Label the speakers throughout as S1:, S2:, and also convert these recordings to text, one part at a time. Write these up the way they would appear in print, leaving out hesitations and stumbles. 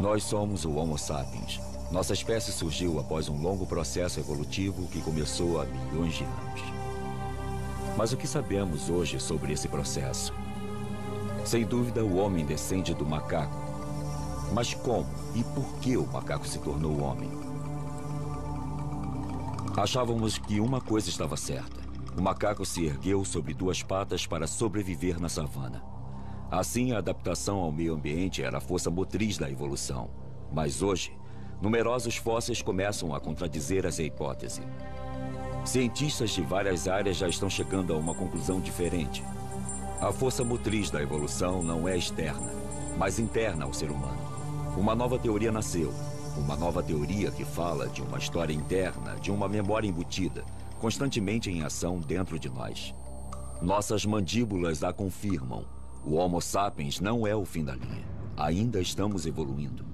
S1: Nós somos o Homo sapiens. Nossa espécie surgiu após um longo processo evolutivo que começou há milhões de anos. Mas o que sabemos hoje sobre esse processo? Sem dúvida, o homem descende do macaco. Mas como e por que o macaco se tornou homem? Achávamos que uma coisa estava certa. O macaco se ergueu sobre duas patas para sobreviver na savana. Assim, a adaptação ao meio ambiente era a força motriz da evolução. Mas hoje, numerosos fósseis começam a contradizer essa hipótese. Cientistas de várias áreas já estão chegando a uma conclusão diferente. A força motriz da evolução não é externa, mas interna ao ser humano. Uma nova teoria nasceu. Uma nova teoria que fala de uma história interna, de uma memória embutida, constantemente em ação dentro de nós. Nossas mandíbulas a confirmam. O Homo sapiens não é o fim da linha. Ainda estamos evoluindo.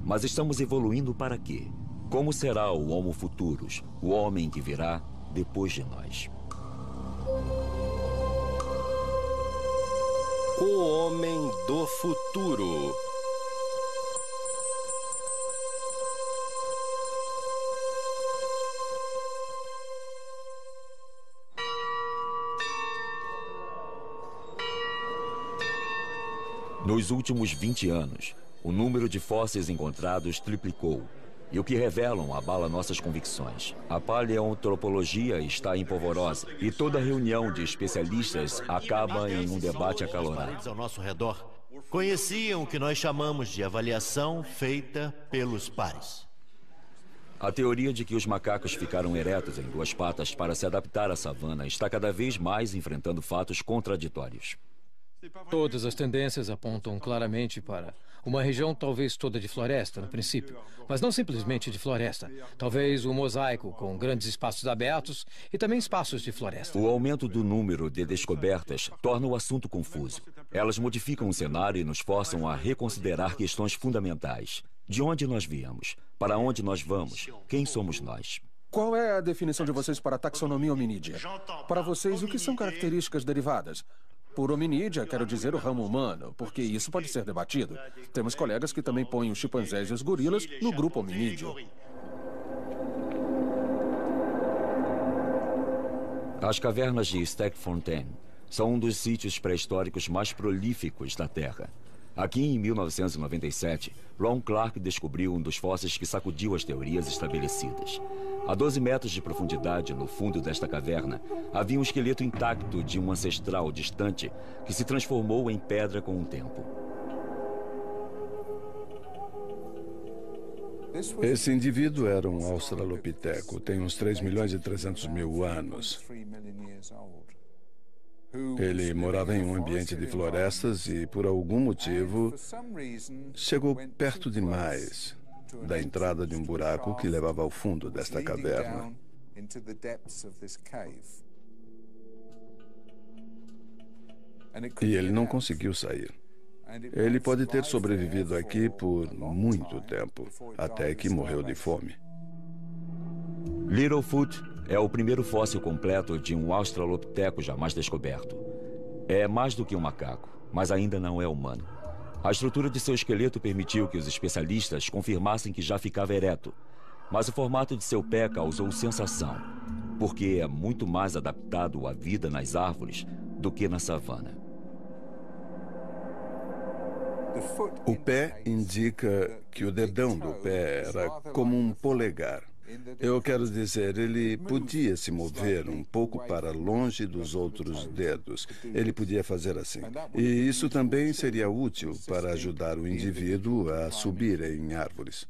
S1: Mas estamos evoluindo para quê? Como será o Homo futurus, o homem que virá depois de nós?
S2: O homem do futuro.
S1: Nos últimos 20 anos, o número de fósseis encontrados triplicou. E o que revelam abala nossas convicções. A paleoantropologia está em polvorosa e toda reunião de especialistas acaba em um debate acalorado.
S3: Ao nosso redor conheciam o que nós chamamos de avaliação feita pelos pares.
S1: A teoria de que os macacos ficaram eretos em duas patas para se adaptar à savana está cada vez mais enfrentando fatos contraditórios.
S4: Todas as tendências apontam claramente para uma região talvez toda de floresta, no princípio, mas não simplesmente de floresta. Talvez um mosaico com grandes espaços abertos e também espaços de floresta.
S1: O aumento do número de descobertas torna o assunto confuso. Elas modificam o cenário e nos forçam a reconsiderar questões fundamentais. De onde nós viemos? Para onde nós vamos? Quem somos nós?
S5: Qual é a definição de vocês para a taxonomia hominídea? Para vocês, o que são características derivadas? Por hominídea, quero dizer o ramo humano, porque isso pode ser debatido. Temos colegas que também põem os chimpanzés e os gorilas no grupo hominídeo.
S1: As cavernas de Stegfontein são um dos sítios pré-históricos mais prolíficos da Terra. Aqui, em 1997, Ron Clark descobriu um dos fósseis que sacudiu as teorias estabelecidas. A 12 metros de profundidade, no fundo desta caverna, havia um esqueleto intacto de um ancestral distante que se transformou em pedra com o tempo.
S6: Esse indivíduo era um australopiteco, tem uns 3.300.000 anos. Ele morava em um ambiente de florestas e, por algum motivo, chegou perto demais da entrada de um buraco que levava ao fundo desta caverna. E ele não conseguiu sair. Ele pode ter sobrevivido aqui por muito tempo, até que morreu de fome.
S1: Littlefoot é o primeiro fóssil completo de um australopiteco jamais descoberto. É mais do que um macaco, mas ainda não é humano. A estrutura de seu esqueleto permitiu que os especialistas confirmassem que já ficava ereto, mas o formato de seu pé causou sensação, porque é muito mais adaptado à vida nas árvores do que na savana.
S6: O pé indica que o dedão do pé era como um polegar. Eu quero dizer, ele podia se mover um pouco para longe dos outros dedos. Ele podia fazer assim. E isso também seria útil para ajudar o indivíduo a subir em árvores.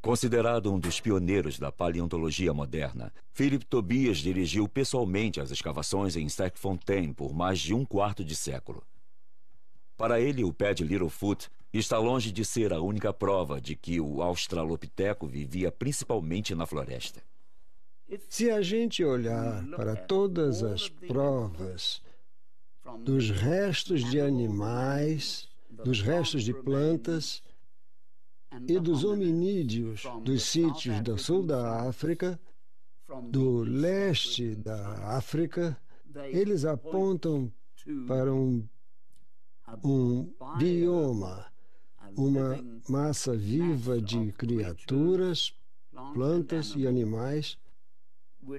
S1: Considerado um dos pioneiros da paleontologia moderna, Philip Tobias dirigiu pessoalmente as escavações em Stegfontein por mais de um quarto de século. Para ele, o pé de Littlefoot está longe de ser a única prova de que o australopiteco vivia principalmente na floresta.
S7: Se a gente olhar para todas as provas dos restos de animais, dos restos de plantas e dos hominídeos dos sítios do sul da África, do leste da África, eles apontam para um bioma uma massa viva de criaturas, plantas e animais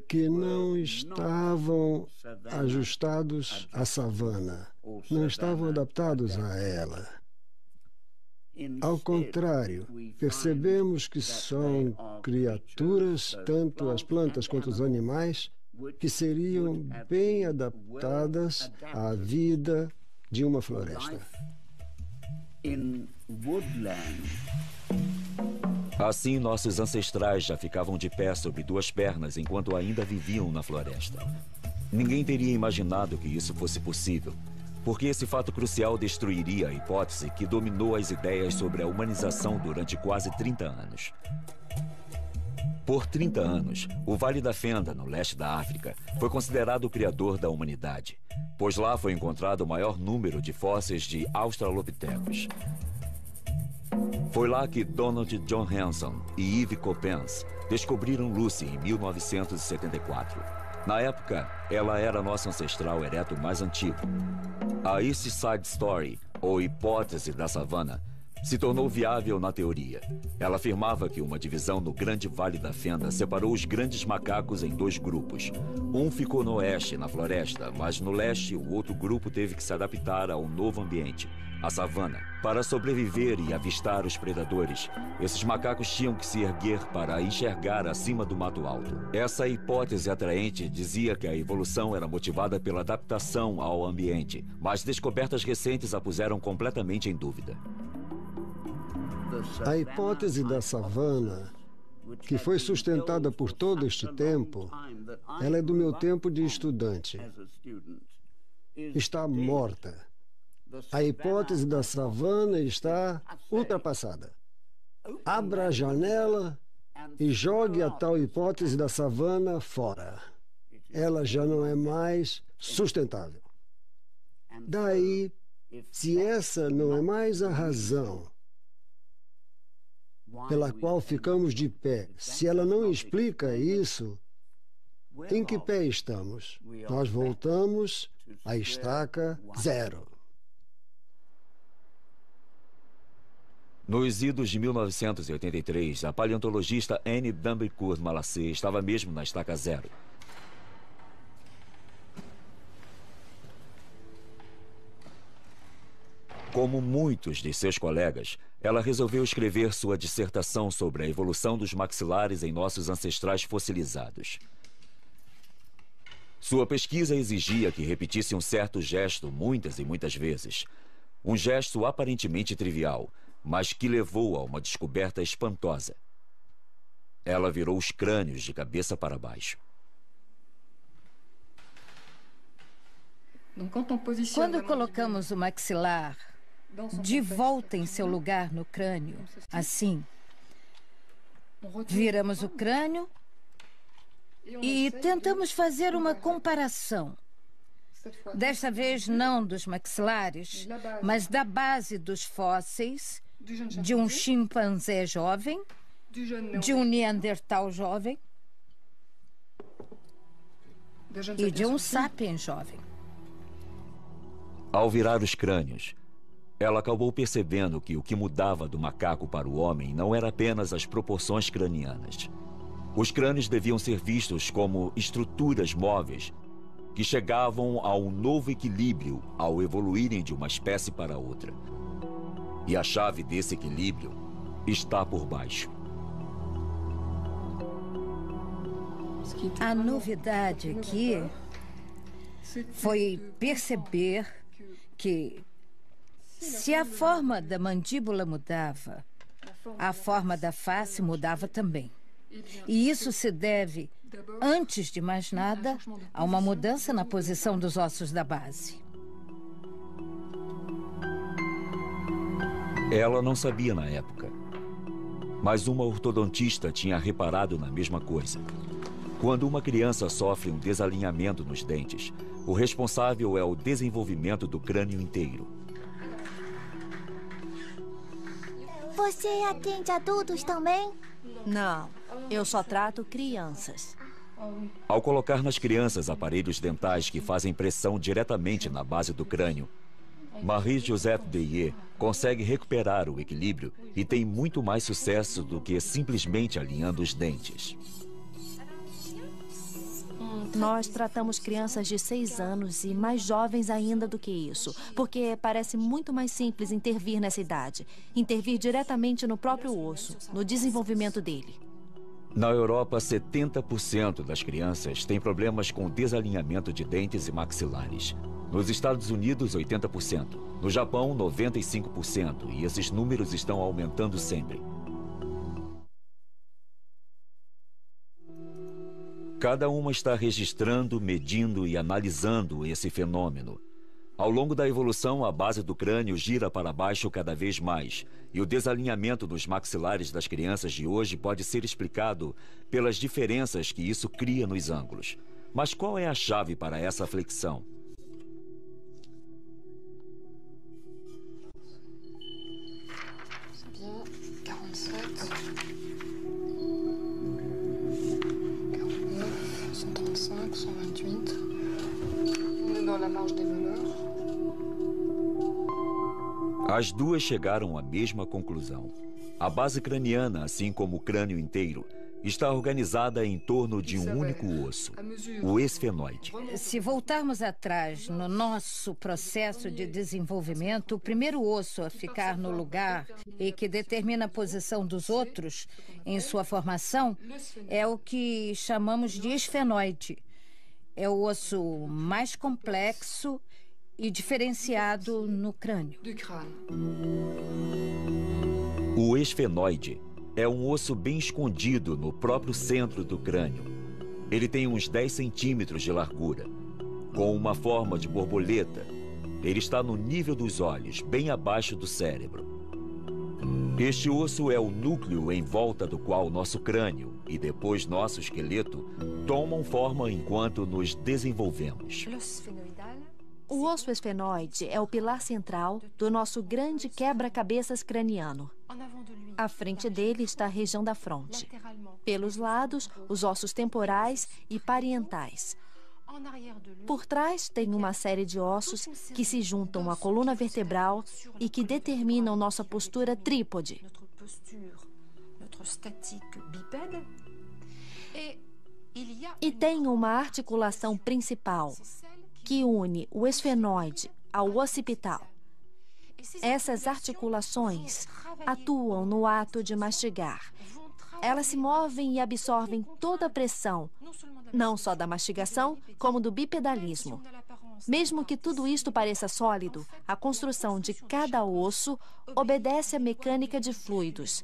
S7: que não estavam ajustados à savana, não estavam adaptados a ela. Ao contrário, percebemos que são criaturas, tanto as plantas quanto os animais, que seriam bem adaptadas à vida de uma floresta.
S1: Assim, nossos ancestrais já ficavam de pé sobre duas pernas enquanto ainda viviam na floresta. Ninguém teria imaginado que isso fosse possível, porque esse fato crucial destruiria a hipótese que dominou as ideias sobre a humanização durante quase 30 anos. Por 30 anos, o Vale da Fenda, no leste da África, foi considerado o criador da humanidade, pois lá foi encontrado o maior número de fósseis de australopitecos. Foi lá que Donald John Hanson e Yves Coppens descobriram Lucy em 1974. Na época, ela era nosso ancestral ereto mais antigo. A East Side Story, ou hipótese da savana, se tornou viável na teoria. Ela afirmava que uma divisão no Grande Vale da Fenda separou os grandes macacos em dois grupos. Um ficou no oeste, na floresta, mas no leste o outro grupo teve que se adaptar ao novo ambiente, a savana. Para sobreviver e avistar os predadores, esses macacos tinham que se erguer para enxergar acima do mato alto. Essa hipótese atraente dizia que a evolução era motivada pela adaptação ao ambiente, mas descobertas recentes a puseram completamente em dúvida.
S7: A hipótese da savana, que foi sustentada por todo este tempo, ela é do meu tempo de estudante. Está morta. A hipótese da savana está ultrapassada. Abra a janela e jogue a tal hipótese da savana fora. Ela já não é mais sustentável. Daí, se essa não é mais a razão pela qual ficamos de pé, se ela não explica isso, em que pé estamos? Nós voltamos à estaca zero.
S1: Nos idos de 1983, a paleontologista Anne Bambecourt Malassé estava mesmo na estaca zero. Como muitos de seus colegas, ela resolveu escrever sua dissertação sobre a evolução dos maxilares em nossos ancestrais fossilizados. Sua pesquisa exigia que repetisse um certo gesto muitas e muitas vezes. Um gesto aparentemente trivial, mas que levou a uma descoberta espantosa. Ela virou os crânios de cabeça para baixo.
S8: Quando colocamos o maxilar de volta em seu lugar no crânio, assim, viramos o crânio e tentamos fazer uma comparação. Desta vez não dos maxilares, mas da base dos fósseis de um chimpanzé jovem, de um neandertal jovem e de um sapiens jovem.
S1: Ao virar os crânios, ela acabou percebendo que o que mudava do macaco para o homem não era apenas as proporções cranianas. Os crânios deviam ser vistos como estruturas móveis que chegavam a um novo equilíbrio ao evoluírem de uma espécie para outra. E a chave desse equilíbrio está por baixo.
S8: A novidade aqui foi perceber que, se a forma da mandíbula mudava, a forma da face mudava também. E isso se deve, antes de mais nada, a uma mudança na posição dos ossos da base.
S1: Ela não sabia na época, mas uma ortodontista tinha reparado na mesma coisa. Quando uma criança sofre um desalinhamento nos dentes, o responsável é o desenvolvimento do crânio inteiro.
S9: Você atende adultos também?
S10: Não, eu só trato crianças.
S1: Ao colocar nas crianças aparelhos dentais que fazem pressão diretamente na base do crânio, Marie-Joseph Deyer consegue recuperar o equilíbrio e tem muito mais sucesso do que simplesmente alinhando os dentes.
S10: Nós tratamos crianças de 6 anos e mais jovens ainda do que isso, porque parece muito mais simples intervir nessa idade. Intervir diretamente no próprio osso, no desenvolvimento dele.
S1: Na Europa, 70% das crianças têm problemas com desalinhamento de dentes e maxilares. Nos Estados Unidos, 80%. No Japão, 95%. E esses números estão aumentando sempre. Cada uma está registrando, medindo e analisando esse fenômeno. Ao longo da evolução, a base do crânio gira para baixo cada vez mais, e o desalinhamento dos maxilares das crianças de hoje pode ser explicado pelas diferenças que isso cria nos ângulos. Mas qual é a chave para essa flexão? As duas chegaram à mesma conclusão. A base craniana, assim como o crânio inteiro, está organizada em torno de um único osso, o esfenoide.
S8: Se voltarmos atrás no nosso processo de desenvolvimento, o primeiro osso a ficar no lugar e que determina a posição dos outros em sua formação é o que chamamos de esfenoide. É o osso mais complexo e diferenciado no crânio.
S1: O esfenoide é um osso bem escondido no próprio centro do crânio. Ele tem uns 10 centímetros de largura, com uma forma de borboleta. Ele está no nível dos olhos, bem abaixo do cérebro. Este osso é o núcleo em volta do qual nosso crânio e depois nosso esqueleto tomam forma enquanto nos desenvolvemos.
S10: O osso esfenoide é o pilar central do nosso grande quebra-cabeças craniano. À frente dele está a região da fronte. Pelos lados, os ossos temporais e parietais. Por trás, tem uma série de ossos que se juntam à coluna vertebral e que determinam nossa postura trípode. E tem uma articulação principal que une o esfenoide ao occipital. Essas articulações atuam no ato de mastigar. Elas se movem e absorvem toda a pressão, não só da mastigação, como do bipedalismo. Mesmo que tudo isto pareça sólido, a construção de cada osso obedece à mecânica de fluidos.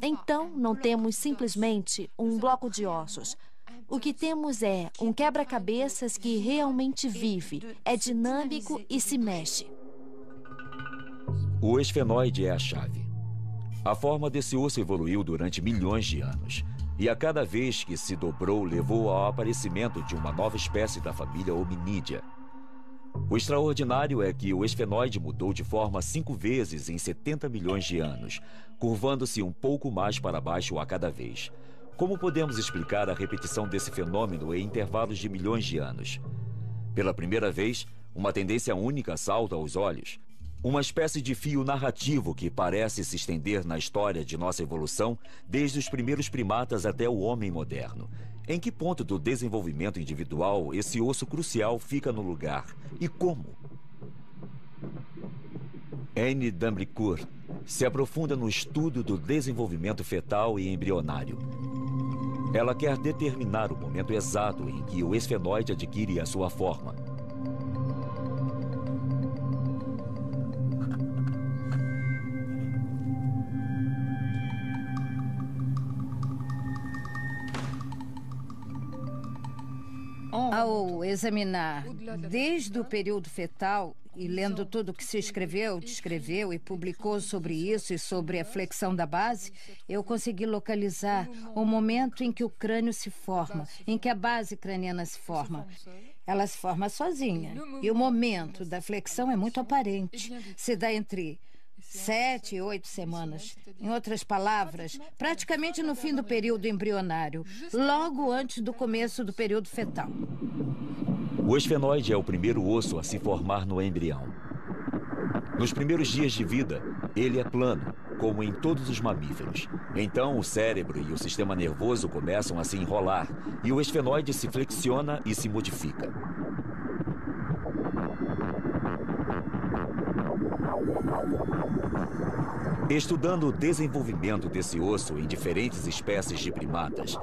S10: Então, não temos simplesmente um bloco de ossos. O que temos é um quebra-cabeças que realmente vive, é dinâmico e se mexe.
S1: O esfenoide é a chave. A forma desse osso evoluiu durante milhões de anos. E a cada vez que se dobrou, levou ao aparecimento de uma nova espécie da família Hominídea. O extraordinário é que o esfenoide mudou de forma 5 vezes em 70 milhões de anos, curvando-se um pouco mais para baixo a cada vez. Como podemos explicar a repetição desse fenômeno em intervalos de milhões de anos? Pela primeira vez, uma tendência única salta aos olhos. Uma espécie de fio narrativo que parece se estender na história de nossa evolução desde os primeiros primatas até o homem moderno. Em que ponto do desenvolvimento individual esse osso crucial fica no lugar? E como? Anne d'Ambricourt se aprofunda no estudo do desenvolvimento fetal e embrionário. Ela quer determinar o momento exato em que o esfenoide adquire a sua forma.
S8: Ao examinar desde o período fetal e lendo tudo o que se escreveu, descreveu e publicou sobre isso e sobre a flexão da base, eu consegui localizar o momento em que o crânio se forma, em que a base craniana se forma. Ela se forma sozinha e o momento da flexão é muito aparente. Se dá entre 7 e 8 semanas. Em outras palavras, praticamente no fim do período embrionário, logo antes do começo do período fetal.
S1: O esfenoide é o primeiro osso a se formar no embrião. Nos primeiros dias de vida, ele é plano, como em todos os mamíferos. Então, o cérebro e o sistema nervoso começam a se enrolar e o esfenoide se flexiona e se modifica. Estudando o desenvolvimento desse osso em diferentes espécies de primatas,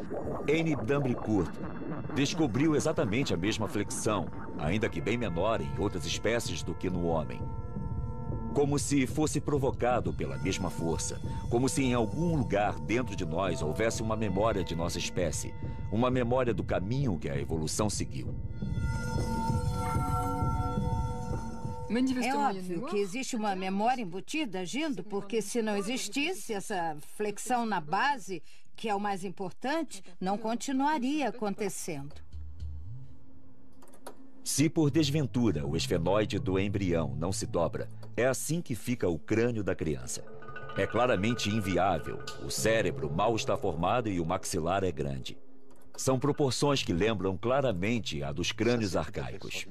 S1: Anne Dambricourt descobriu exatamente a mesma flexão, ainda que bem menor em outras espécies do que no homem. Como se fosse provocado pela mesma força, como se em algum lugar dentro de nós houvesse uma memória de nossa espécie, uma memória do caminho que a evolução seguiu.
S8: É óbvio que existe uma memória embutida agindo, porque se não existisse essa flexão na base, que é o mais importante, não continuaria acontecendo.
S1: Se por desventura o esfenoide do embrião não se dobra, é assim que fica o crânio da criança. É claramente inviável. O cérebro mal está formado e o maxilar é grande. São proporções que lembram claramente a dos crânios arcaicos.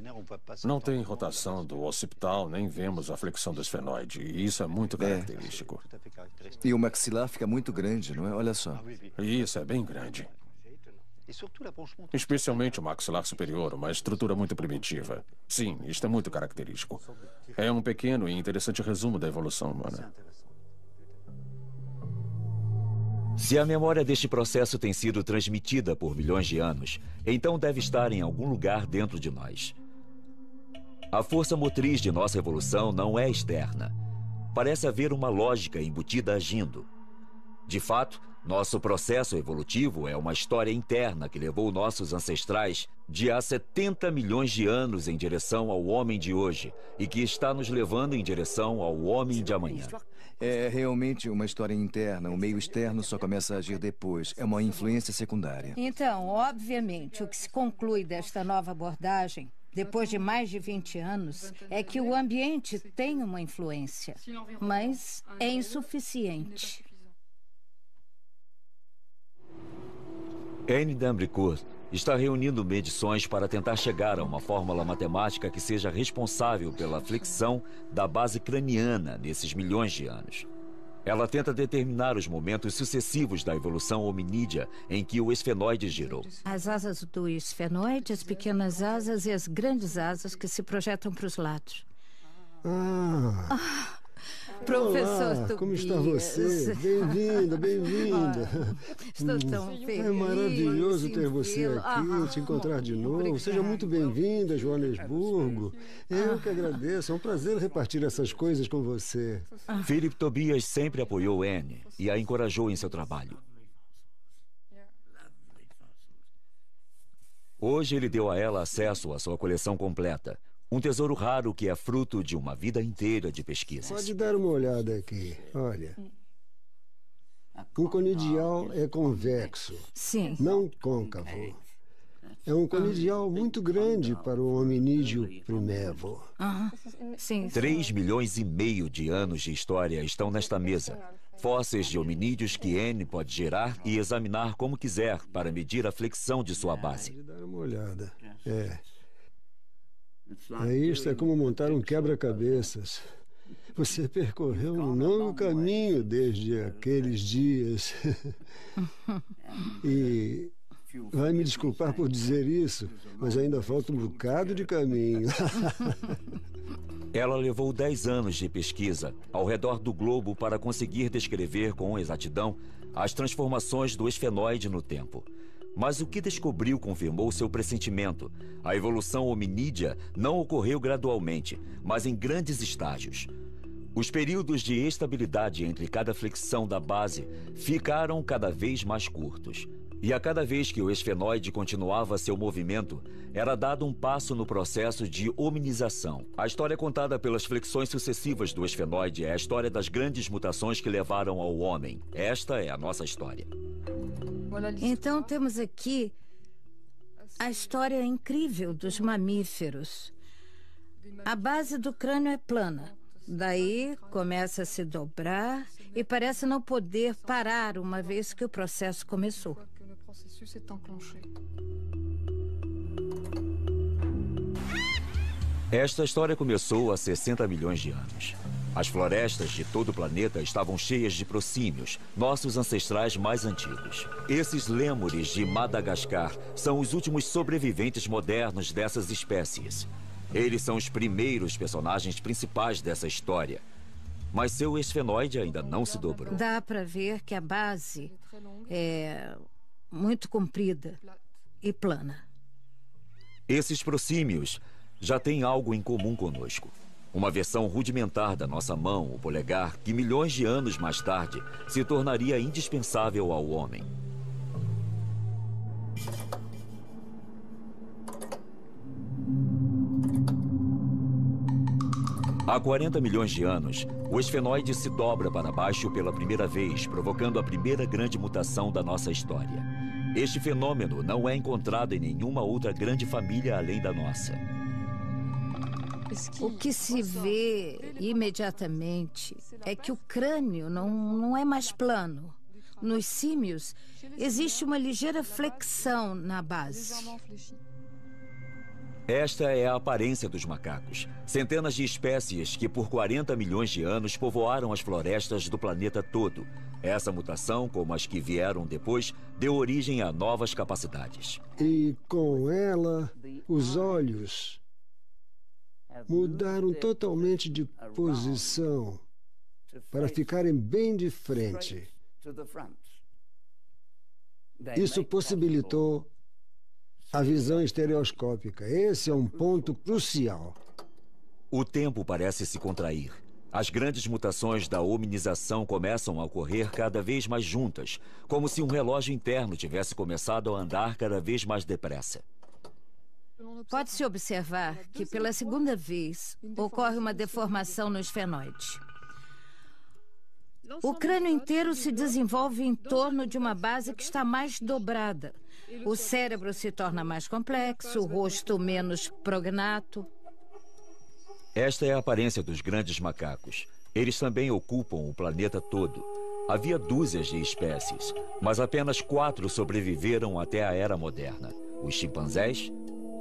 S5: Não tem rotação do occipital, nem vemos a flexão do esfenoide. E isso é muito característico.
S11: E o maxilar fica muito grande, não é? Olha só.
S5: Isso é bem grande. Especialmente o maxilar superior, uma estrutura muito primitiva. Sim, isto é muito característico. É um pequeno e interessante resumo da evolução humana.
S1: Se a memória deste processo tem sido transmitida por milhões de anos, então deve estar em algum lugar dentro de nós. A força motriz de nossa evolução não é externa. Parece haver uma lógica embutida agindo. De fato, nosso processo evolutivo é uma história interna que levou nossos ancestrais de há 70 milhões de anos em direção ao homem de hoje e que está nos levando em direção ao homem de amanhã.
S11: É realmente uma história interna. O meio externo só começa a agir depois. É uma influência secundária.
S8: Então, obviamente, o que se conclui desta nova abordagem, depois de mais de 20 anos, é que o ambiente tem uma influência, mas é insuficiente.
S1: Anne Dambricourt está reunindo medições para tentar chegar a uma fórmula matemática que seja responsável pela flexão da base craniana nesses milhões de anos. Ela tenta determinar os momentos sucessivos da evolução hominídea em que o esfenoide girou.
S8: As asas do esfenoide, as pequenas asas e as grandes asas que se projetam para os lados. Professor
S7: Olá,
S8: Tobias.
S7: como está você? Bem-vinda, bem-vinda.
S8: Estou tão feliz.
S7: É maravilhoso ter você aqui, te encontrar de novo.
S8: Obrigada.
S7: Seja muito bem-vinda, Joanesburgo. Eu que agradeço, é um prazer repartir essas coisas com você.
S1: Philip Tobias sempre apoiou Anne e a encorajou em seu trabalho. Hoje ele deu a ela acesso à sua coleção completa. Um tesouro raro que é fruto de uma vida inteira de pesquisas.
S7: Pode dar uma olhada aqui. Olha. Um conidial é convexo,
S8: Sim.
S7: não côncavo. É um conidial muito grande para o hominídeo primevo.
S8: Sim.
S1: 3,5 milhões de anos de história estão nesta mesa. Fósseis de hominídeos que Anne pode gerar e examinar como quiser para medir a flexão de sua base.
S7: Pode dar uma olhada. Isto é como montar um quebra-cabeças. Você percorreu um longo caminho desde aqueles dias. E vai me desculpar por dizer isso, mas ainda falta um bocado de caminho.
S1: Ela levou 10 anos de pesquisa ao redor do globo para conseguir descrever com exatidão as transformações do esfenoide no tempo. Mas o que descobriu confirmou seu pressentimento. A evolução hominídea não ocorreu gradualmente, mas em grandes estágios. Os períodos de estabilidade entre cada flexão da base ficaram cada vez mais curtos. E a cada vez que o esfenoide continuava seu movimento, era dado um passo no processo de hominização. A história contada pelas flexões sucessivas do esfenoide é a história das grandes mutações que levaram ao homem. Esta é a nossa história.
S8: Então temos aqui a história incrível dos mamíferos. A base do crânio é plana. Daí começa a se dobrar e parece não poder parar uma vez que o processo começou.
S1: Esta história começou há 60 milhões de anos. As florestas de todo o planeta estavam cheias de proscímios, nossos ancestrais mais antigos. Esses lêmures de Madagascar são os últimos sobreviventes modernos dessas espécies. Eles são os primeiros personagens principais dessa história. Mas seu esfenoide ainda não se dobrou.
S8: Dá para ver que a base é muito comprida e plana.
S1: Esses proscímios já têm algo em comum conosco. Uma versão rudimentar da nossa mão, o polegar, que milhões de anos mais tarde se tornaria indispensável ao homem. Há 40 milhões de anos, o esfenoide se dobra para baixo pela primeira vez, provocando a primeira grande mutação da nossa história. Este fenômeno não é encontrado em nenhuma outra grande família além da nossa.
S8: O que se vê imediatamente é que o crânio não é mais plano. Nos símios, existe uma ligeira flexão na base.
S1: Esta é a aparência dos macacos. Centenas de espécies que por 40 milhões de anos povoaram as florestas do planeta todo. Essa mutação, como as que vieram depois, deu origem a novas capacidades.
S7: E com ela, os olhos mudaram totalmente de posição para ficarem bem de frente. Isso possibilitou a visão estereoscópica. Esse é um ponto crucial.
S1: O tempo parece se contrair. As grandes mutações da hominização começam a ocorrer cada vez mais juntas, como se um relógio interno tivesse começado a andar cada vez mais depressa.
S8: Pode-se observar que, pela segunda vez, ocorre uma deformação no esfenoide. O crânio inteiro se desenvolve em torno de uma base que está mais dobrada. O cérebro se torna mais complexo, o rosto menos prognato.
S1: Esta é a aparência dos grandes macacos. Eles também ocupam o planeta todo. Havia dúzias de espécies, mas apenas 4 sobreviveram até a Era Moderna. Os chimpanzés,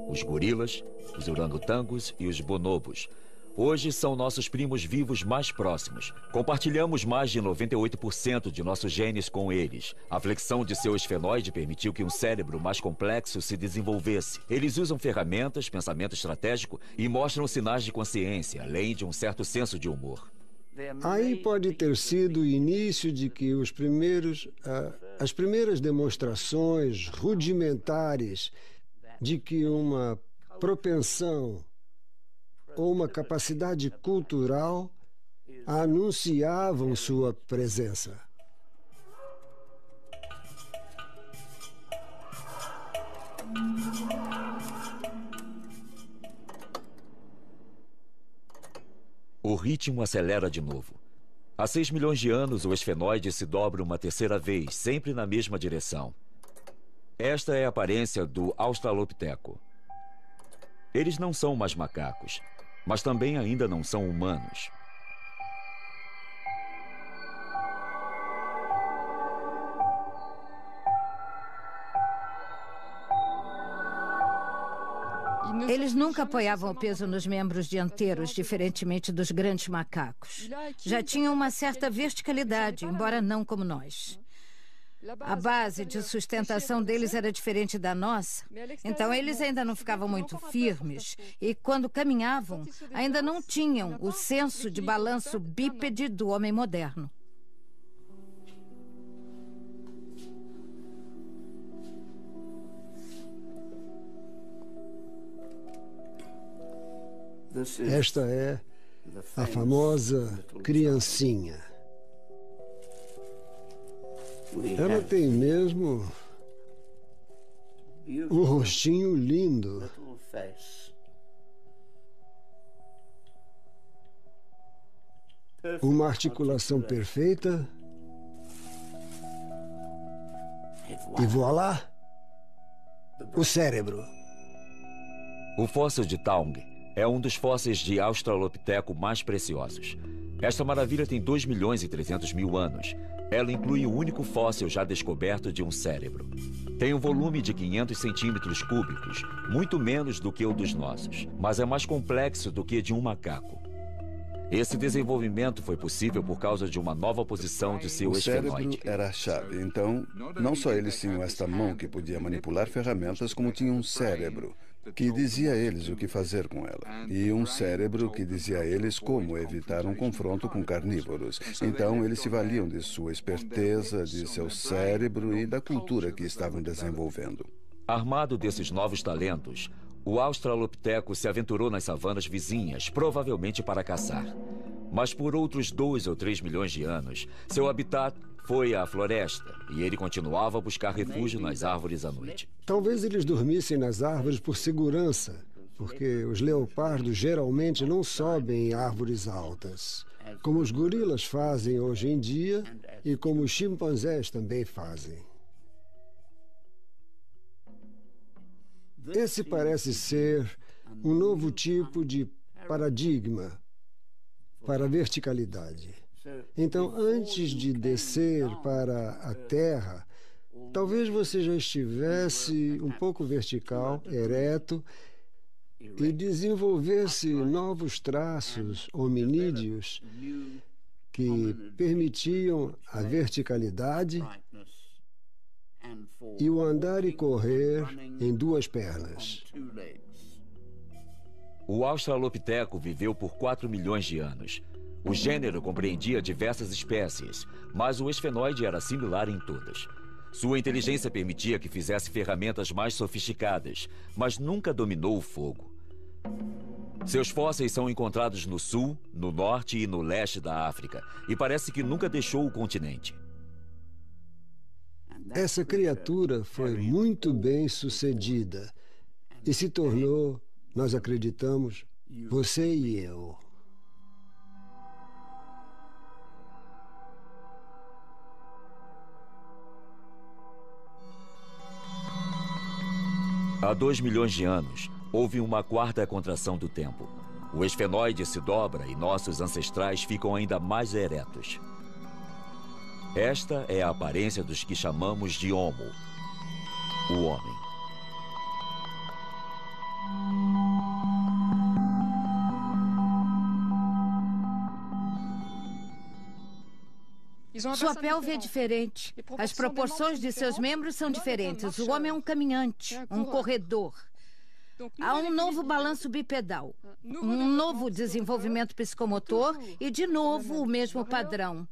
S1: os gorilas, os orangotangos e os bonobos. Hoje são nossos primos vivos mais próximos. Compartilhamos mais de 98% de nossos genes com eles. A flexão de seu esfenoide permitiu que um cérebro mais complexo se desenvolvesse. Eles usam ferramentas, pensamento estratégico e mostram sinais de consciência, além de um certo senso de humor.
S7: Aí pode ter sido o início de que as primeiras demonstrações rudimentares de que uma propensão ou uma capacidade cultural anunciavam sua presença.
S1: O ritmo acelera de novo. Há 6 milhões de anos, o esfenoide se dobra uma terceira vez, sempre na mesma direção. Esta é a aparência do Australopiteco. Eles não são mais macacos, mas também ainda não são humanos.
S8: Eles nunca apoiavam o peso nos membros dianteiros, diferentemente dos grandes macacos. Já tinham uma certa verticalidade, embora não como nós. A base de sustentação deles era diferente da nossa, então eles ainda não ficavam muito firmes e, quando caminhavam, ainda não tinham o senso de balanço bípede do homem moderno.
S7: Esta é a famosa criancinha. Ela tem mesmo um rostinho lindo. Uma articulação perfeita. E voilá! O cérebro.
S1: O fóssil de Taung é um dos fósseis de Australopiteco mais preciosos. Esta maravilha tem 2.300.000 anos. Ela inclui o único fóssil já descoberto de um cérebro. Tem um volume de 500 centímetros cúbicos, muito menos do que o dos nossos, mas é mais complexo do que de um macaco. Esse desenvolvimento foi possível por causa de uma nova posição de seu
S6: O cérebro
S1: esfenoide.
S6: era a chave. Então, não só eles tinham esta mão que podia manipular ferramentas, como tinham um cérebro que dizia a eles o que fazer com ela. E um cérebro que dizia a eles como evitar um confronto com carnívoros. Então, eles se valiam de sua esperteza, de seu cérebro e da cultura que estavam desenvolvendo.
S1: Armado desses novos talentos, o australopiteco se aventurou nas savanas vizinhas, provavelmente para caçar. Mas por outros 2 ou 3 milhões de anos, seu habitat foi a floresta e ele continuava a buscar refúgio nas árvores à noite.
S7: Talvez eles dormissem nas árvores por segurança, porque os leopardos geralmente não sobem em árvores altas, como os gorilas fazem hoje em dia e como os chimpanzés também fazem. Esse parece ser um novo tipo de paradigma para a verticalidade. Então, antes de descer para a Terra, talvez você já estivesse um pouco vertical, ereto, e desenvolvesse novos traços hominídeos que permitiam a verticalidade e o andar e correr em 2 pernas.
S1: O australopiteco viveu por 4 milhões de anos. O gênero compreendia diversas espécies, mas o esfenoide era similar em todas. Sua inteligência permitia que fizesse ferramentas mais sofisticadas, mas nunca dominou o fogo. Seus fósseis são encontrados no sul, no norte e no leste da África, e parece que nunca deixou o continente.
S7: Essa criatura foi muito bem sucedida e se tornou, nós acreditamos, você e eu.
S1: Há 2 milhões de anos, houve uma 4ª contração do tempo. O esfenoide se dobra e nossos ancestrais ficam ainda mais eretos. Esta é a aparência dos que chamamos de Homo, o homem.
S8: Sua pelve é diferente. As proporções de seus membros são diferentes. O homem é um caminhante, um corredor. Há um novo balanço bipedal, um novo desenvolvimento psicomotor e, de novo, o mesmo padrão.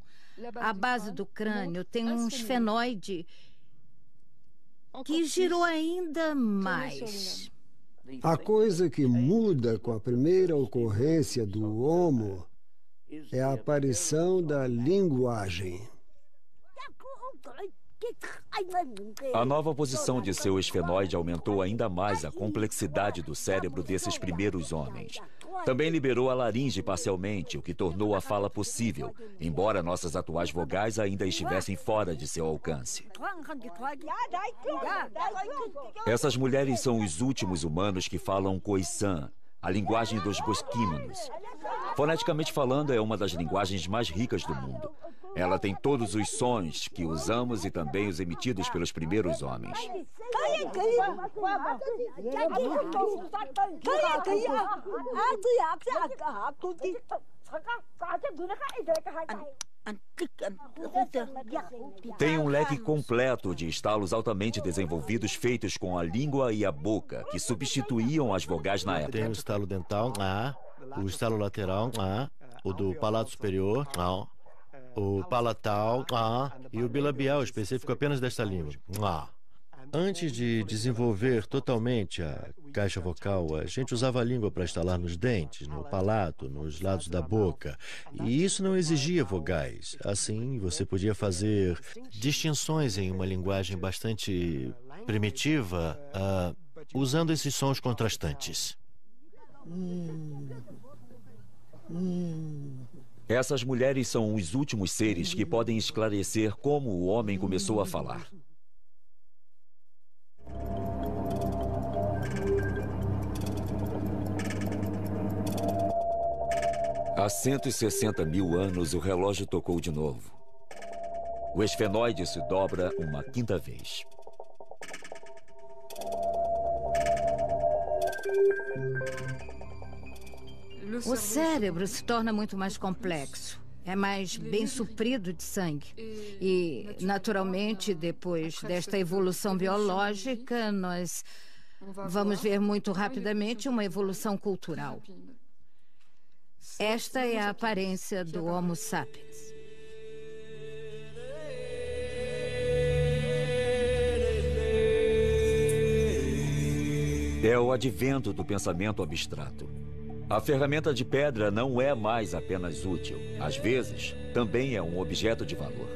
S8: A base do crânio tem um esfenoide que girou ainda mais.
S7: A coisa que muda com a primeira ocorrência do Homo é a aparição da linguagem.
S1: A nova posição de seu esfenoide aumentou ainda mais a complexidade do cérebro desses primeiros homens. Também liberou a laringe parcialmente, o que tornou a fala possível, embora nossas atuais vogais ainda estivessem fora de seu alcance. Essas mulheres são os últimos humanos que falam Khoisan, a linguagem dos bosquímanos. Foneticamente falando, é uma das linguagens mais ricas do mundo. Ela tem todos os sons que usamos e também os emitidos pelos primeiros homens. Tem um leque completo de estalos altamente desenvolvidos feitos com a língua e a boca, que substituíam as vogais na época.
S3: Tem o estalo dental, o estalo lateral, o do palato superior, o palatal, e o bilabial, específico apenas desta língua. Antes de desenvolver totalmente a caixa vocal, a gente usava a língua para estalar nos dentes, no palato, nos lados da boca. E isso não exigia vogais. Assim, você podia fazer distinções em uma linguagem bastante primitiva, usando esses sons contrastantes.
S1: Essas mulheres são os últimos seres que podem esclarecer como o homem começou a falar. Há 160 mil anos, o relógio tocou de novo. O esfenoide se dobra uma 5ª vez.
S8: O cérebro se torna muito mais complexo. É mais bem suprido de sangue. E, naturalmente, depois desta evolução biológica, nós vamos ver muito rapidamente uma evolução cultural. Esta é a aparência do Homo sapiens.
S1: É o advento do pensamento abstrato. A ferramenta de pedra não é mais apenas útil. Às vezes, também é um objeto de valor.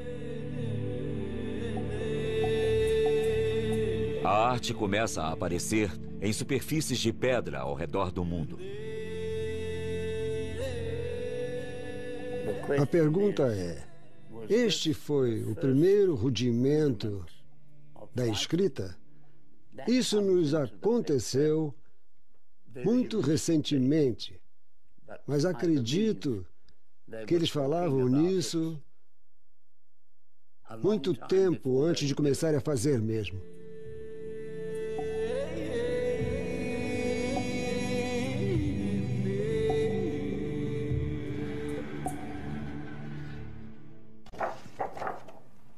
S1: A arte começa a aparecer em superfícies de pedra ao redor do mundo.
S7: A pergunta é: este foi o primeiro rudimento da escrita? Isso nos aconteceu muito recentemente, mas acredito que eles falavam nisso muito tempo antes de começarem a fazer mesmo.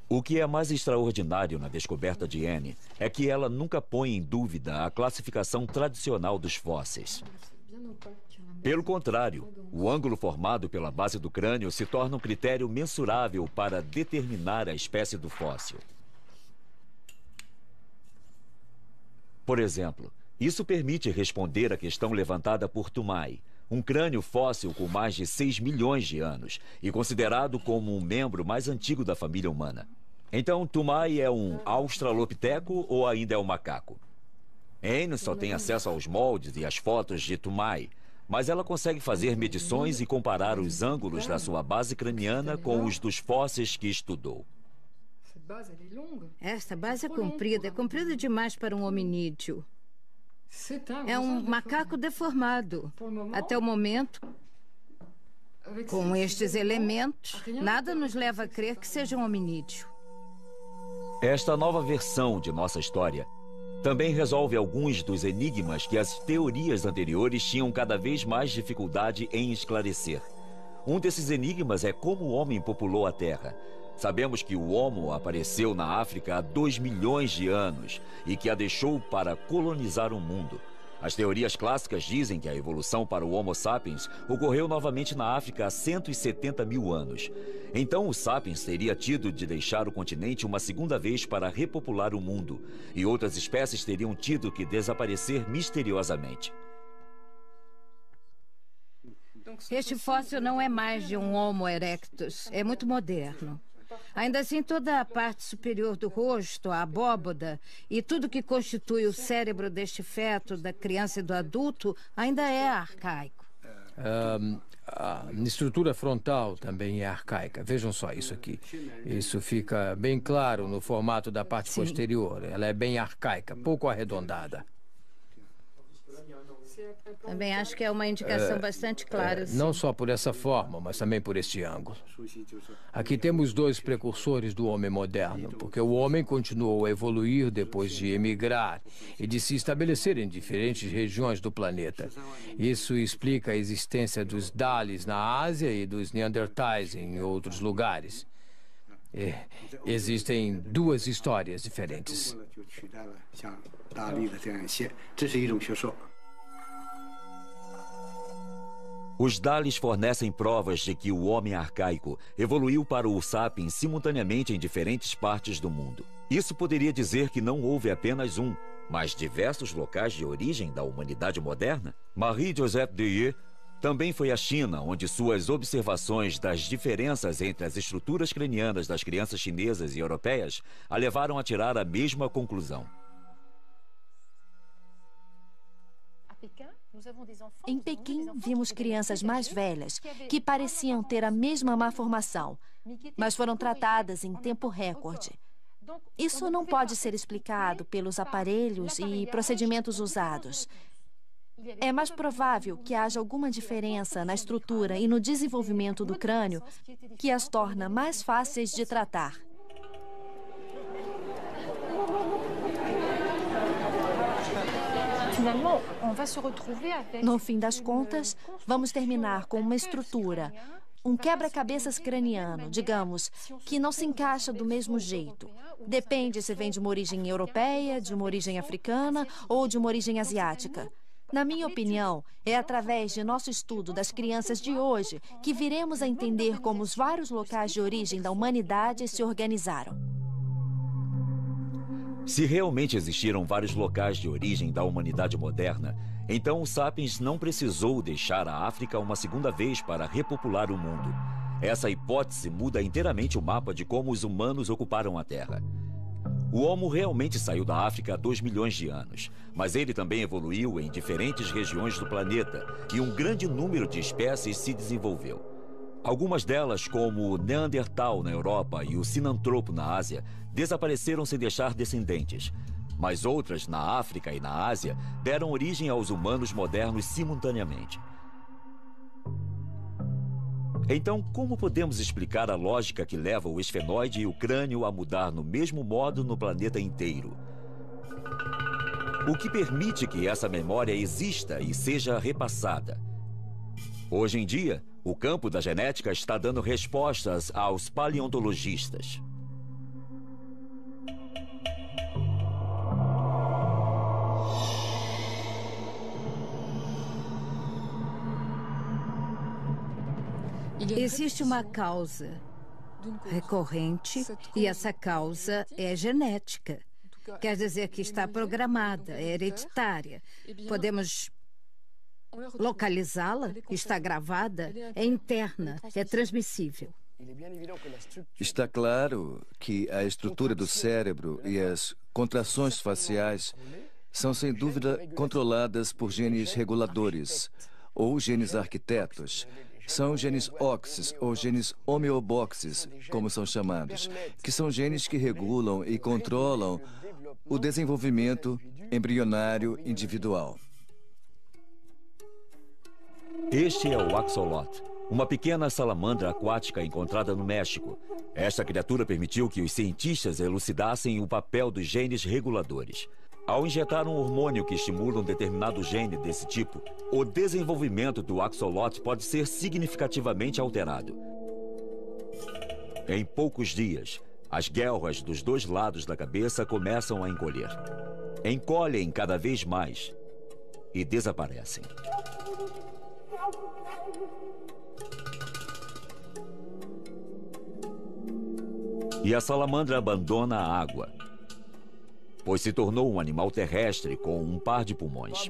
S1: O que é mais extraordinário na descoberta de Anne é que ela nunca põe em dúvida a classificação tradicional dos fósseis. Pelo contrário, o ângulo formado pela base do crânio se torna um critério mensurável para determinar a espécie do fóssil. Por exemplo, isso permite responder à questão levantada por Toumai, um crânio fóssil com mais de 6 milhões de anos e considerado como um membro mais antigo da família humana. Então, Toumai é um australopiteco ou ainda é um macaco? Anne só tem acesso aos moldes e às fotos de Toumai, mas ela consegue fazer medições e comparar os ângulos da sua base craniana com os dos fósseis que estudou.
S8: Esta base é comprida demais para um hominídeo. É um macaco deformado. Até o momento, com estes elementos, nada nos leva a crer que seja um hominídeo.
S1: Esta nova versão de nossa história também resolve alguns dos enigmas que as teorias anteriores tinham cada vez mais dificuldade em esclarecer. Um desses enigmas é como o homem populou a Terra. Sabemos que o Homo apareceu na África há 2 milhões de anos e que a deixou para colonizar o mundo. As teorias clássicas dizem que a evolução para o Homo sapiens ocorreu novamente na África há 170 mil anos. Então o sapiens teria tido de deixar o continente uma segunda vez para repopular o mundo, e outras espécies teriam tido que desaparecer misteriosamente.
S8: Este fóssil não é mais de um Homo erectus, é muito moderno. Ainda assim, toda a parte superior do rosto, a abóboda e tudo que constitui o cérebro deste feto, da criança e do adulto, ainda é arcaico.
S4: A estrutura frontal também é arcaica. Vejam só isso aqui. Isso fica bem claro no formato da parte posterior. Ela é bem arcaica, pouco arredondada.
S8: Também acho que é uma indicação bastante clara.
S4: Não só por essa forma, mas também por este ângulo. Aqui temos 2 precursores do homem moderno, porque o homem continuou a evoluir depois de emigrar e de se estabelecer em diferentes regiões do planeta. Isso explica a existência dos Dalis na Ásia e dos Neandertais em outros lugares. Existem 2 histórias diferentes.
S1: Os Dalis fornecem provas de que o homem arcaico evoluiu para o sapiens simultaneamente em diferentes partes do mundo. Isso poderia dizer que não houve apenas um, mas diversos locais de origem da humanidade moderna? Marie-Joseph Deye também foi à China, onde suas observações das diferenças entre as estruturas cranianas das crianças chinesas e europeias a levaram a tirar a mesma conclusão.
S10: Em Pequim, vimos crianças mais velhas que pareciam ter a mesma má formação, mas foram tratadas em tempo recorde. Isso não pode ser explicado pelos aparelhos e procedimentos usados. É mais provável que haja alguma diferença na estrutura e no desenvolvimento do crânio que as torna mais fáceis de tratar. No fim das contas, vamos terminar com uma estrutura, um quebra-cabeças craniano, digamos, que não se encaixa do mesmo jeito. Depende se vem de uma origem europeia, de uma origem africana ou de uma origem asiática. Na minha opinião, é através de nosso estudo das crianças de hoje que viremos a entender como os vários locais de origem da humanidade se organizaram.
S1: Se realmente existiram vários locais de origem da humanidade moderna, então o Sapiens não precisou deixar a África uma segunda vez para repopular o mundo. Essa hipótese muda inteiramente o mapa de como os humanos ocuparam a Terra. O Homo realmente saiu da África há 2 milhões de anos, mas ele também evoluiu em diferentes regiões do planeta e um grande número de espécies se desenvolveu. Algumas delas, como o Neandertal na Europa e o Sinantropo na Ásia, desapareceram sem deixar descendentes. Mas outras, na África e na Ásia, deram origem aos humanos modernos simultaneamente. Então, como podemos explicar a lógica que leva o esfenoide e o crânio a mudar no mesmo modo no planeta inteiro? O que permite que essa memória exista e seja repassada? Hoje em dia, o campo da genética está dando respostas aos paleontologistas.
S8: Existe uma causa recorrente e essa causa é genética. Quer dizer que está programada, é hereditária. Podemos localizá-la, está gravada, é interna, é transmissível.
S11: Está claro que a estrutura do cérebro e as contrações faciais são, sem dúvida, controladas por genes reguladores ou genes arquitetos. São genes OXs ou genes homeoboxes, como são chamados, que são genes que regulam e controlam o desenvolvimento embrionário individual.
S1: Este é o axolot, uma pequena salamandra aquática encontrada no México. Esta criatura permitiu que os cientistas elucidassem o papel dos genes reguladores. Ao injetar um hormônio que estimula um determinado gene desse tipo, o desenvolvimento do axolot pode ser significativamente alterado. Em poucos dias, as guelras dos 2 lados da cabeça começam a encolher. Encolhem cada vez mais e desaparecem. E a salamandra abandona a água, pois se tornou um animal terrestre com um par de pulmões.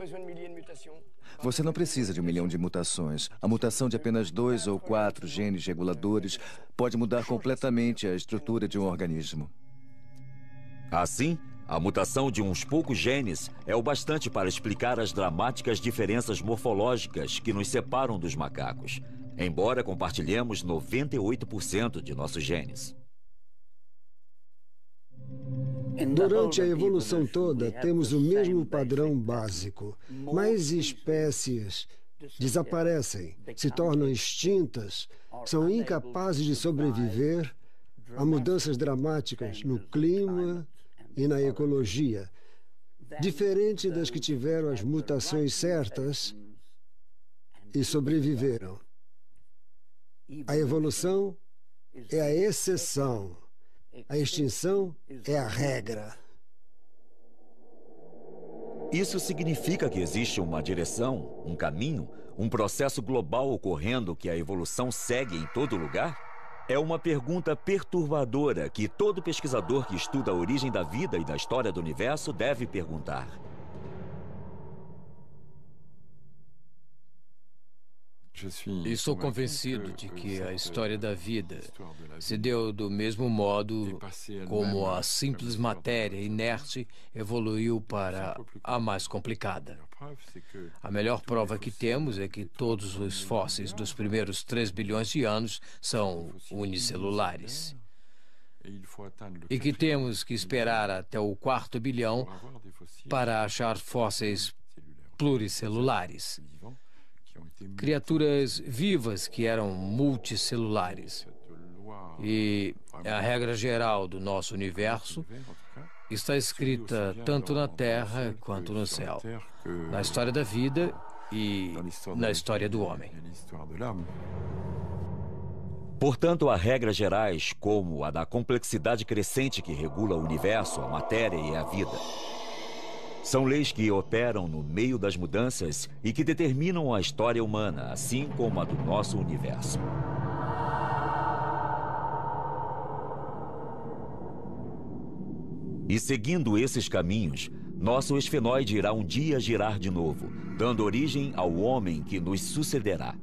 S11: Você não precisa de 1 milhão de mutações. A mutação de apenas 2 ou 4 genes reguladores pode mudar completamente a estrutura de um organismo.
S1: Assim, a mutação de uns poucos genes é o bastante para explicar as dramáticas diferenças morfológicas que nos separam dos macacos, embora compartilhemos 98% de nossos genes.
S7: Durante a evolução toda, temos o mesmo padrão básico. Mais espécies desaparecem, se tornam extintas, são incapazes de sobreviver a mudanças dramáticas no clima e na ecologia, diferente das que tiveram as mutações certas e sobreviveram. A evolução é a exceção. A extinção é a regra.
S1: Isso significa que existe uma direção, um caminho, um processo global ocorrendo que a evolução segue em todo lugar? É uma pergunta perturbadora que todo pesquisador que estuda a origem da vida e da história do universo deve perguntar.
S12: E sou convencido de que a história da vida se deu do mesmo modo como a simples matéria inerte evoluiu para a mais complicada. A melhor prova que temos é que todos os fósseis dos primeiros 3 bilhões de anos são unicelulares. E que temos que esperar até o 4º bilhão para achar fósseis pluricelulares. Criaturas vivas que eram multicelulares. E a regra geral do nosso universo está escrita tanto na terra quanto no céu, na história da vida e na história do homem.
S1: Portanto, há regras gerais, como a da complexidade crescente que regula o universo, a matéria e a vida. São leis que operam no meio das mudanças e que determinam a história humana, assim como a do nosso universo. E seguindo esses caminhos, nosso esfenoide irá um dia girar de novo, dando origem ao homem que nos sucederá.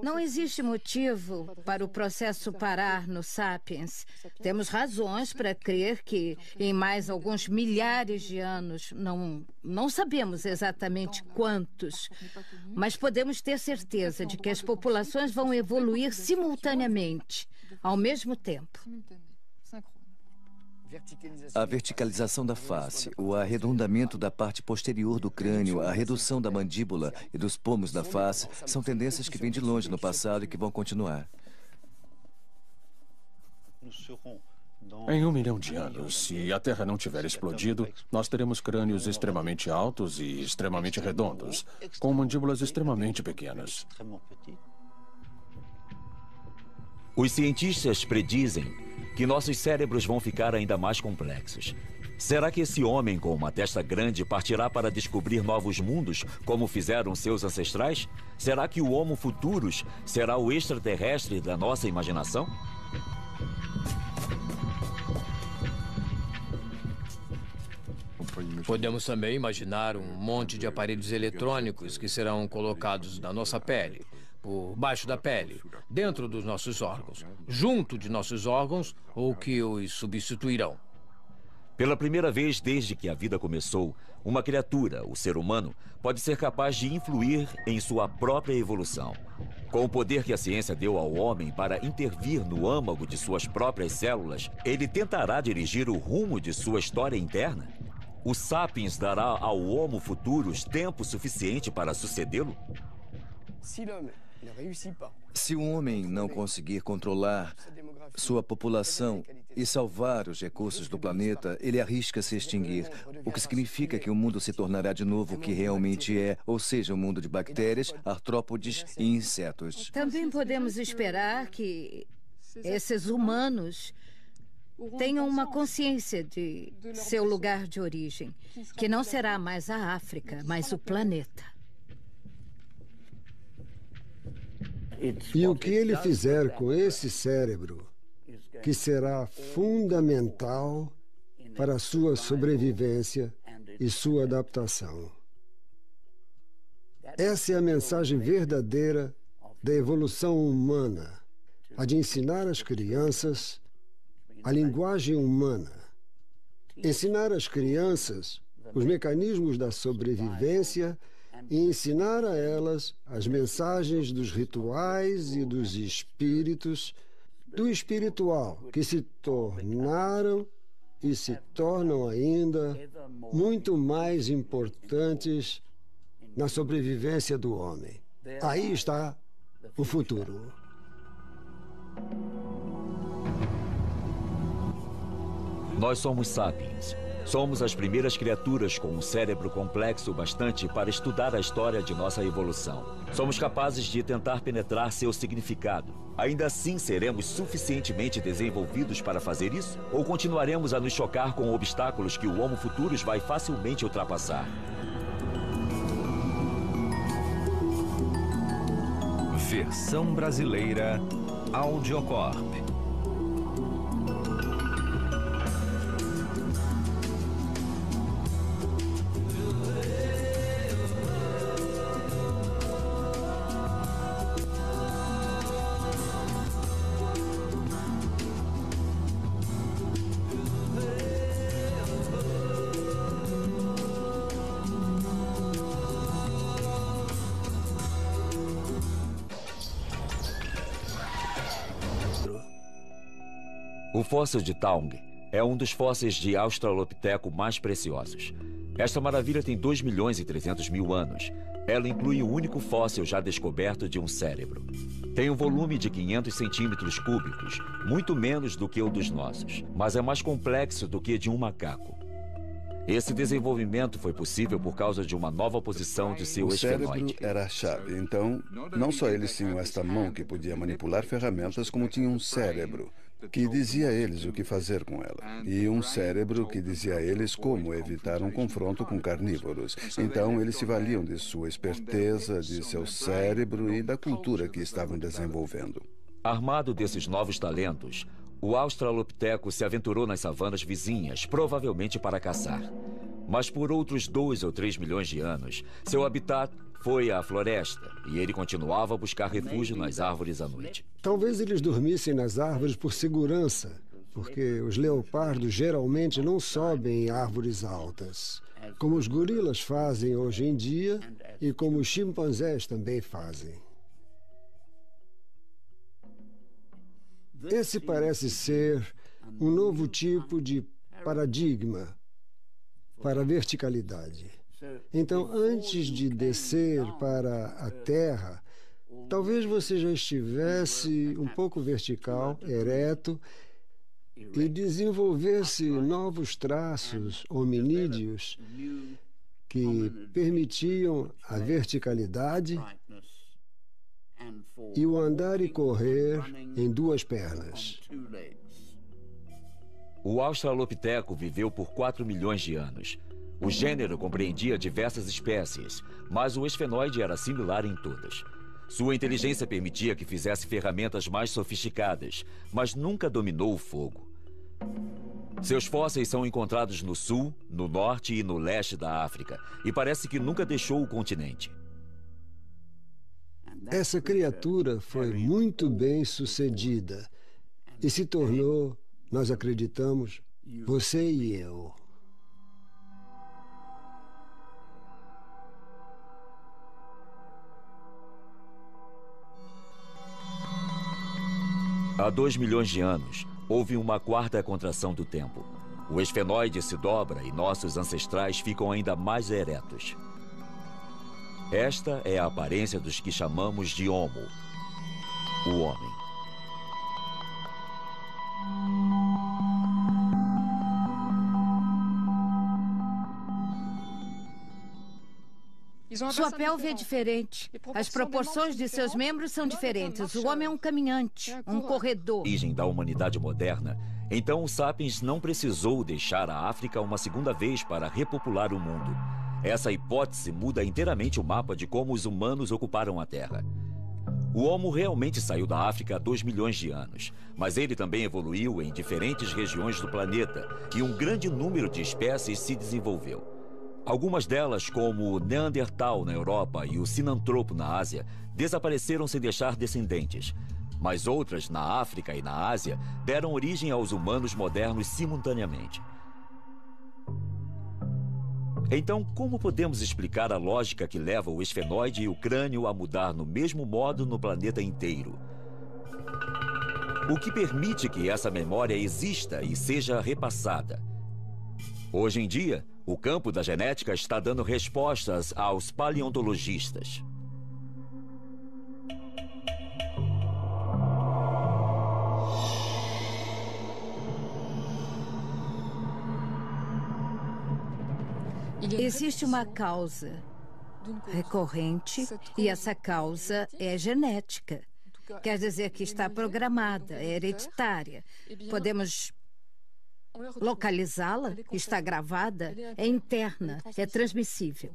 S8: Não existe motivo para o processo parar no Sapiens. Temos razões para crer que, em mais alguns milhares de anos, não sabemos exatamente quantos, mas podemos ter certeza de que as populações vão evoluir simultaneamente, ao mesmo tempo.
S11: A verticalização da face, o arredondamento da parte posterior do crânio, a redução da mandíbula e dos pomos da face são tendências que vêm de longe no passado e que vão continuar.
S5: Em 1 milhão de anos, se a Terra não tiver explodido, nós teremos crânios extremamente altos e extremamente redondos, com mandíbulas extremamente pequenas.
S1: Os cientistas predizem que nossos cérebros vão ficar ainda mais complexos. Será que esse homem com uma testa grande partirá para descobrir novos mundos, como fizeram seus ancestrais? Será que o Homo Futurus será o extraterrestre da nossa imaginação?
S12: Podemos também imaginar um monte de aparelhos eletrônicos que serão colocados na nossa pele, por baixo da pele, dentro dos nossos órgãos, junto de nossos órgãos ou que os substituirão.
S1: Pela primeira vez desde que a vida começou, uma criatura, o ser humano, pode ser capaz de influir em sua própria evolução. Com o poder que a ciência deu ao homem para intervir no âmago de suas próprias células, ele tentará dirigir o rumo de sua história interna? O Sapiens dará ao Homo Futurus tempo suficiente para sucedê-lo?
S11: Se o homem não conseguir controlar sua população e salvar os recursos do planeta, ele arrisca se extinguir, o que significa que o mundo se tornará de novo o que realmente é, ou seja, um mundo de bactérias, artrópodes e insetos.
S8: Também podemos esperar que esses humanos tenham uma consciência de seu lugar de origem, que não será mais a África, mas o planeta.
S7: E o que ele fizer com esse cérebro, que será fundamental para a sua sobrevivência e sua adaptação. Essa é a mensagem verdadeira da evolução humana, a de ensinar às crianças a linguagem humana, ensinar às crianças os mecanismos da sobrevivência e ensinar a elas as mensagens dos rituais e dos espíritos, do espiritual, que se tornaram e se tornam ainda muito mais importantes na sobrevivência do homem. Aí está o futuro.
S1: Nós somos sapiens. Somos as primeiras criaturas com um cérebro complexo bastante para estudar a história de nossa evolução. Somos capazes de tentar penetrar seu significado. Ainda assim, seremos suficientemente desenvolvidos para fazer isso? Ou continuaremos a nos chocar com obstáculos que o Homo Futurus vai facilmente ultrapassar?
S13: Versão brasileira Audiocorp.
S1: O fóssil de Taung é um dos fósseis de Australopiteco mais preciosos. Esta maravilha tem 2.300.000 anos. Ela inclui o único fóssil já descoberto de um cérebro. Tem um volume de 500 centímetros cúbicos, muito menos do que o dos nossos, mas é mais complexo do que de um macaco. Esse desenvolvimento foi possível por causa de uma nova posição de seu esfenoide.
S6: O cérebro era a chave, então não só eles tinham esta mão que podia manipular ferramentas, como tinham um cérebro que dizia a eles o que fazer com ela, e um cérebro que dizia a eles como evitar um confronto com carnívoros. Então, eles se valiam de sua esperteza, de seu cérebro e da cultura que estavam desenvolvendo.
S1: Armado desses novos talentos, o australopiteco se aventurou nas savanas vizinhas, provavelmente para caçar. Mas por outros 2 ou 3 milhões de anos, seu habitat foi a floresta e ele continuava a buscar refúgio nas árvores à noite.
S7: Talvez eles dormissem nas árvores por segurança, porque os leopardos geralmente não sobem em árvores altas, como os gorilas fazem hoje em dia e como os chimpanzés também fazem. Esse parece ser um novo tipo de paradigma para a verticalidade. Então, antes de descer para a terra, talvez você já estivesse um pouco vertical, ereto, e desenvolvesse novos traços hominídeos que permitiam a verticalidade e o andar e correr em 2 pernas.
S1: O australopiteco viveu por 4 milhões de anos. O gênero compreendia diversas espécies, mas o esfenoide era similar em todas. Sua inteligência permitia que fizesse ferramentas mais sofisticadas, mas nunca dominou o fogo. Seus fósseis são encontrados no sul, no norte e no leste da África, e parece que nunca deixou o continente.
S7: Essa criatura foi muito bem sucedida e se tornou, nós acreditamos, você e eu.
S1: Há 2 milhões de anos, houve uma 4ª contração do tempo. O esfenoide se dobra e nossos ancestrais ficam ainda mais eretos. Esta é a aparência dos que chamamos de Homo, o homem.
S8: Sua pele é diferente. As proporções de seus membros são diferentes. O homem é um caminhante, um corredor.
S1: Origem da humanidade moderna, então o Sapiens não precisou deixar a África uma segunda vez para repopular o mundo. Essa hipótese muda inteiramente o mapa de como os humanos ocuparam a Terra. O Homo realmente saiu da África há 2 milhões de anos, mas ele também evoluiu em diferentes regiões do planeta e um grande número de espécies se desenvolveu. Algumas delas, como o Neandertal na Europa e o Sinantropo na Ásia, desapareceram sem deixar descendentes. Mas outras, na África e na Ásia, deram origem aos humanos modernos simultaneamente. Então, como podemos explicar a lógica que leva o esfenoide e o crânio a mudar no mesmo modo no planeta inteiro? O que permite que essa memória exista e seja repassada? Hoje em dia, o campo da genética está dando respostas aos paleontologistas.
S8: Existe uma causa recorrente e essa causa é genética. Quer dizer que está programada, é hereditária. Podemos localizá-la, está gravada, é interna, é transmissível.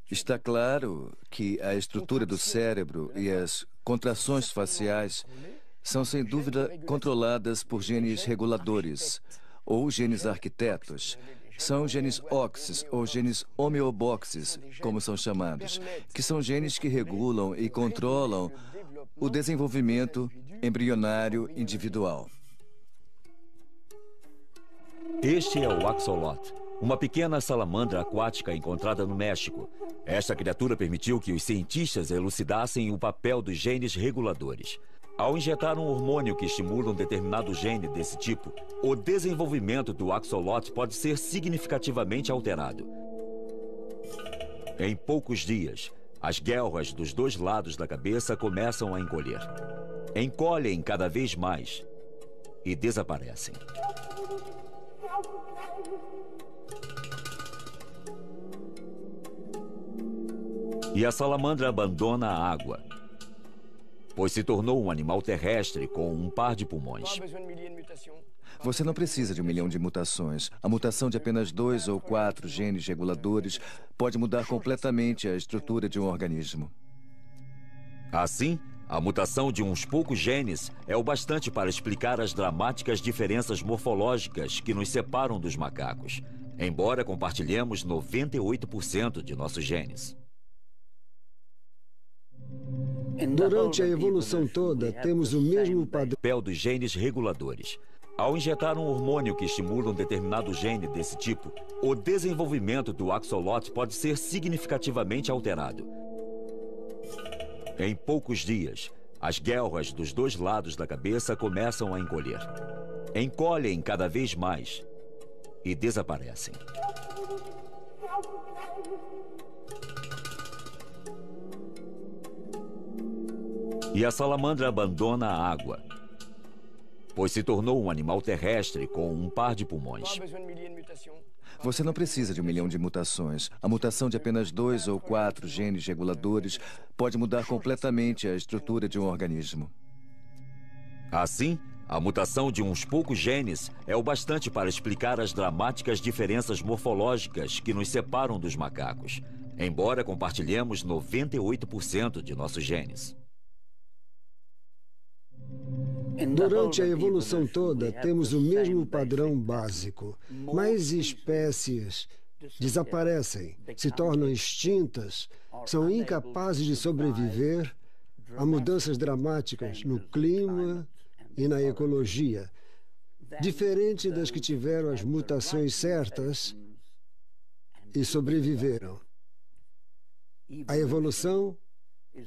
S11: Está claro que a estrutura do cérebro e as contrações faciais são, sem dúvida, controladas por genes reguladores, ou genes arquitetos. São genes OXs, ou genes homeoboxes, como são chamados, que são genes que regulam e controlam o desenvolvimento embrionário individual.
S1: Este é o axolot, uma pequena salamandra aquática encontrada no México. Esta criatura permitiu que os cientistas elucidassem o papel dos genes reguladores. Ao injetar um hormônio que estimula um determinado gene desse tipo, o desenvolvimento do axolot pode ser significativamente alterado. Em poucos dias, As guelras dos dois lados da cabeça começam a encolher. Encolhem cada vez mais e desaparecem. E a salamandra abandona a água, pois se tornou um animal terrestre com um par de pulmões.
S11: Você não precisa de 1 milhão de mutações. A mutação de apenas 2 ou 4 genes reguladores pode mudar completamente a estrutura de um organismo.
S1: Assim, a mutação de uns poucos genes é o bastante para explicar as dramáticas diferenças morfológicas que nos separam dos macacos, embora compartilhemos 98% de nossos genes.
S7: Durante a evolução toda, temos o mesmo
S1: papel dos genes reguladores. Ao injetar um hormônio que estimula um determinado gene desse tipo, o desenvolvimento do axolote pode ser significativamente alterado. Em poucos dias, as guelras dos dois lados da cabeça começam a encolher. Encolhem cada vez mais e desaparecem. E a salamandra abandona a água, pois se tornou um animal terrestre com um par de pulmões.
S11: Você não precisa de 1 milhão de mutações. A mutação de apenas 2 ou 4 genes reguladores pode mudar completamente a estrutura de um organismo.
S1: Assim, a mutação de uns poucos genes é o bastante para explicar as dramáticas diferenças morfológicas que nos separam dos macacos, embora compartilhemos 98% de nossos genes.
S7: Durante a evolução toda, temos o mesmo padrão básico. Mais espécies desaparecem, se tornam extintas, são incapazes de sobreviver a mudanças dramáticas no clima e na ecologia, diferente das que tiveram as mutações certas e sobreviveram. A evolução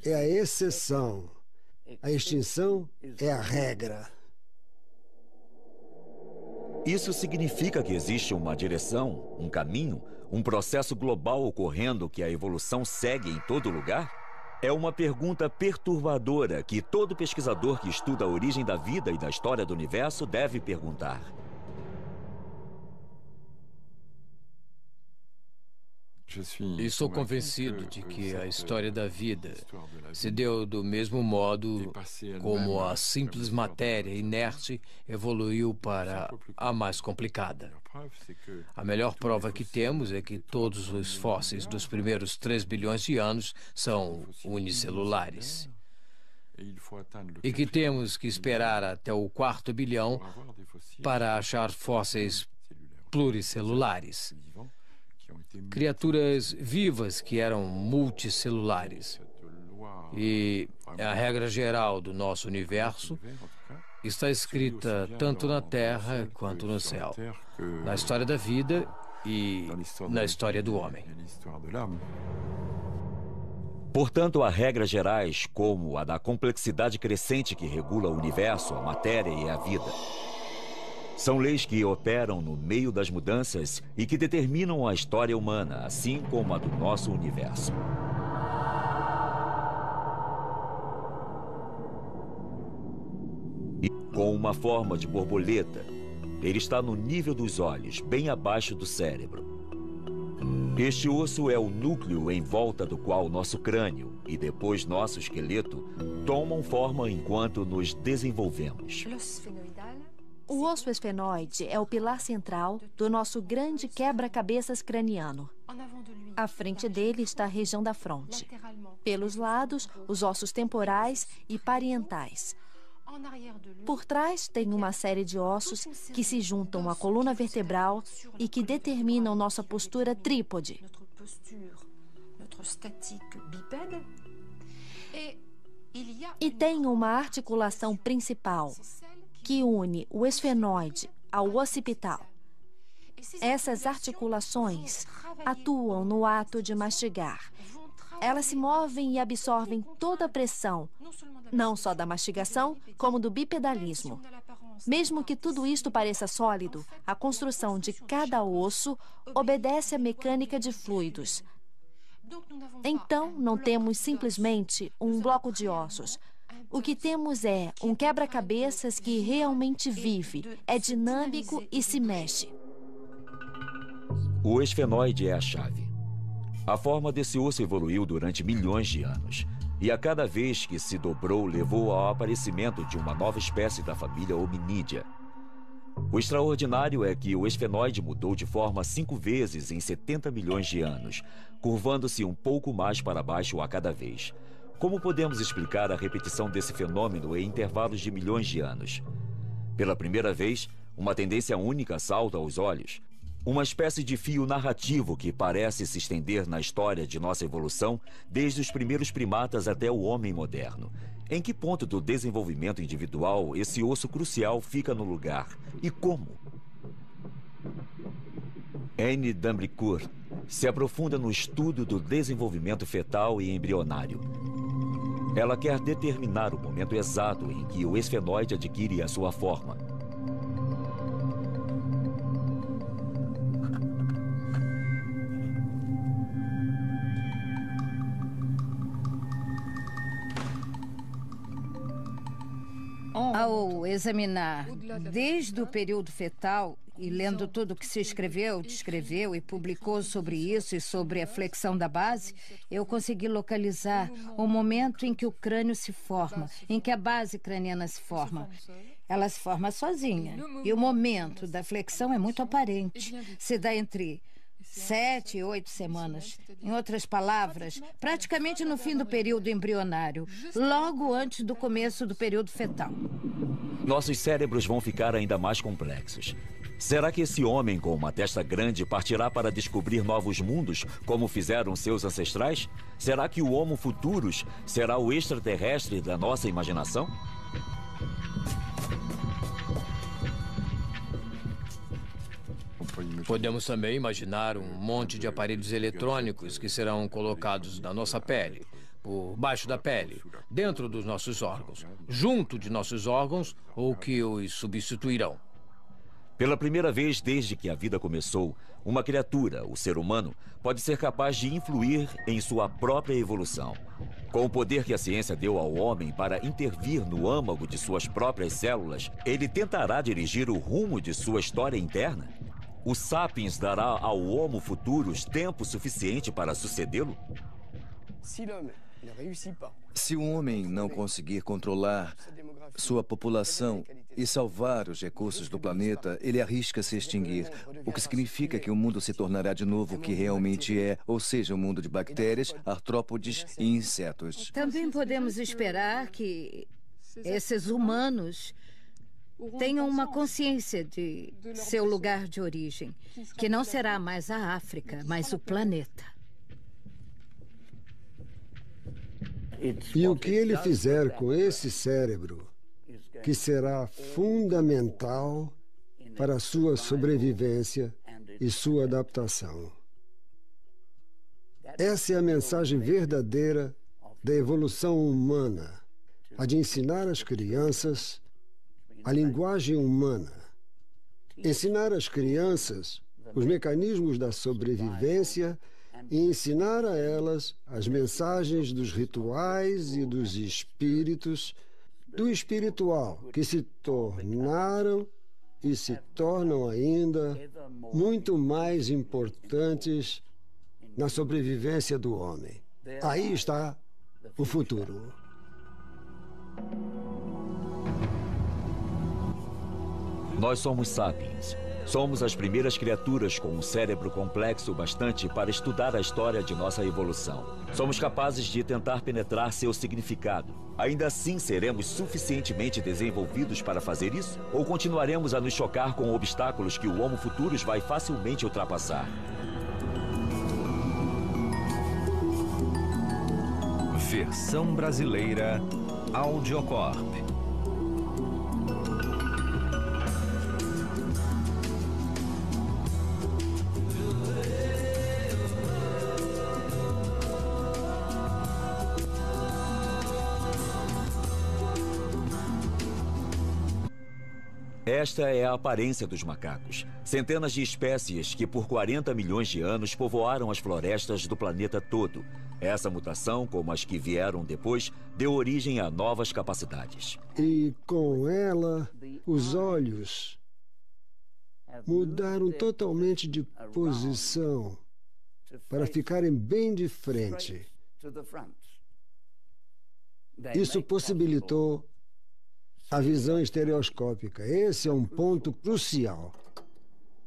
S7: é a exceção. A extinção é a regra.
S1: Isso significa que existe uma direção, um caminho, um processo global ocorrendo que a evolução segue em todo lugar? É uma pergunta perturbadora que todo pesquisador que estuda a origem da vida e da história do universo deve perguntar.
S12: E sou convencido de que a história da vida se deu do mesmo modo como a simples matéria inerte evoluiu para a mais complicada. A melhor prova que temos é que todos os fósseis dos primeiros 3 bilhões de anos são unicelulares. E que temos que esperar até o 4º bilhão para achar fósseis pluricelulares. Criaturas vivas que eram multicelulares. E a regra geral do nosso universo está escrita tanto na Terra quanto no céu, na história da vida e na história do homem.
S1: Portanto, há regras gerais, como a da complexidade crescente que regula o universo, a matéria e a vida. São leis que operam no meio das mudanças e que determinam a história humana, assim como a do nosso universo. E com uma forma de borboleta, ele está no nível dos olhos, bem abaixo do cérebro. Este osso é o núcleo em volta do qual nosso crânio e depois nosso esqueleto tomam forma enquanto nos desenvolvemos.
S10: O osso esfenoide é o pilar central do nosso grande quebra-cabeças craniano. À frente dele está a região da fronte. Pelos lados, os ossos temporais e parietais. Por trás, tem uma série de ossos que se juntam à coluna vertebral e que determinam nossa postura trípode. E tem uma articulação principal que une o esfenoide ao occipital. Essas articulações atuam no ato de mastigar. Elas se movem e absorvem toda a pressão, não só da mastigação, como do bipedalismo. Mesmo que tudo isto pareça sólido, a construção de cada osso obedece à mecânica de fluidos. Então, não temos simplesmente um bloco de ossos. O que temos é um quebra-cabeças que realmente vive, é dinâmico e se mexe.
S1: O esfenoide é a chave. A forma desse osso evoluiu durante milhões de anos. E a cada vez que se dobrou, levou ao aparecimento de uma nova espécie da família hominídea. O extraordinário é que o esfenoide mudou de forma 5 vezes em 70 milhões de anos, curvando-se um pouco mais para baixo a cada vez. Como podemos explicar a repetição desse fenômeno em intervalos de milhões de anos? Pela primeira vez, uma tendência única salta aos olhos. Uma espécie de fio narrativo que parece se estender na história de nossa evolução, desde os primeiros primatas até o homem moderno. Em que ponto do desenvolvimento individual esse osso crucial fica no lugar? E como? Anne Dambricourt se aprofunda no estudo do desenvolvimento fetal e embrionário. Ela quer determinar o momento exato em que o esfenoide adquire a sua forma.
S8: Ao examinar desde o período fetal e lendo tudo o que se escreveu, descreveu e publicou sobre isso e sobre a flexão da base, eu consegui localizar o momento em que o crânio se forma, em que a base craniana se forma. Ela se forma sozinha e o momento da flexão é muito aparente. Se dá entre 7 e 8 semanas. Em outras palavras, praticamente no fim do período embrionário, logo antes do começo do período fetal.
S1: Nossos cérebros vão ficar ainda mais complexos. Será que esse homem com uma testa grande partirá para descobrir novos mundos, como fizeram seus ancestrais? Será que o Homo Futurus será o extraterrestre da nossa imaginação?
S12: Podemos também imaginar um monte de aparelhos eletrônicos que serão colocados na nossa pele, por baixo da pele, dentro dos nossos órgãos, junto de nossos órgãos ou que os substituirão.
S1: Pela primeira vez desde que a vida começou, uma criatura, o ser humano, pode ser capaz de influir em sua própria evolução. Com o poder que a ciência deu ao homem para intervir no âmago de suas próprias células, ele tentará dirigir o rumo de sua história interna? O Sapiens dará ao Homo Futurus tempo suficiente para sucedê-lo?
S11: Se o homem não conseguir controlar sua população e salvar os recursos do planeta, ele arrisca se extinguir, o que significa que o mundo se tornará de novo o que realmente é, ou seja, um mundo de bactérias, artrópodes e insetos.
S8: Também podemos esperar que esses humanos tenham uma consciência de seu lugar de origem, que não será mais a África, mas o planeta.
S7: E o que ele fizer com esse cérebro, que será fundamental para a sua sobrevivência e sua adaptação. Essa é a mensagem verdadeira da evolução humana, a de ensinar às crianças a linguagem humana. Ensinar às crianças os mecanismos da sobrevivência e ensinar a elas as mensagens dos rituais e dos espíritos, do espiritual, que se tornaram e se tornam ainda muito mais importantes na sobrevivência do homem. Aí está o futuro.
S1: Nós somos sapiens. Somos as primeiras criaturas com um cérebro complexo bastante para estudar a história de nossa evolução. Somos capazes de tentar penetrar seu significado. Ainda assim, seremos suficientemente desenvolvidos para fazer isso? Ou continuaremos a nos chocar com obstáculos que o Homo Futurus vai facilmente ultrapassar?
S13: Versão brasileira Audiocorp.
S1: Esta é a aparência dos macacos. Centenas de espécies que por 40 milhões de anos povoaram as florestas do planeta todo. Essa mutação, como as que vieram depois, deu origem a novas capacidades.
S7: E com ela, os olhos mudaram totalmente de posição para ficarem bem de frente. Isso possibilitou a visão estereoscópica. Esse é um ponto crucial.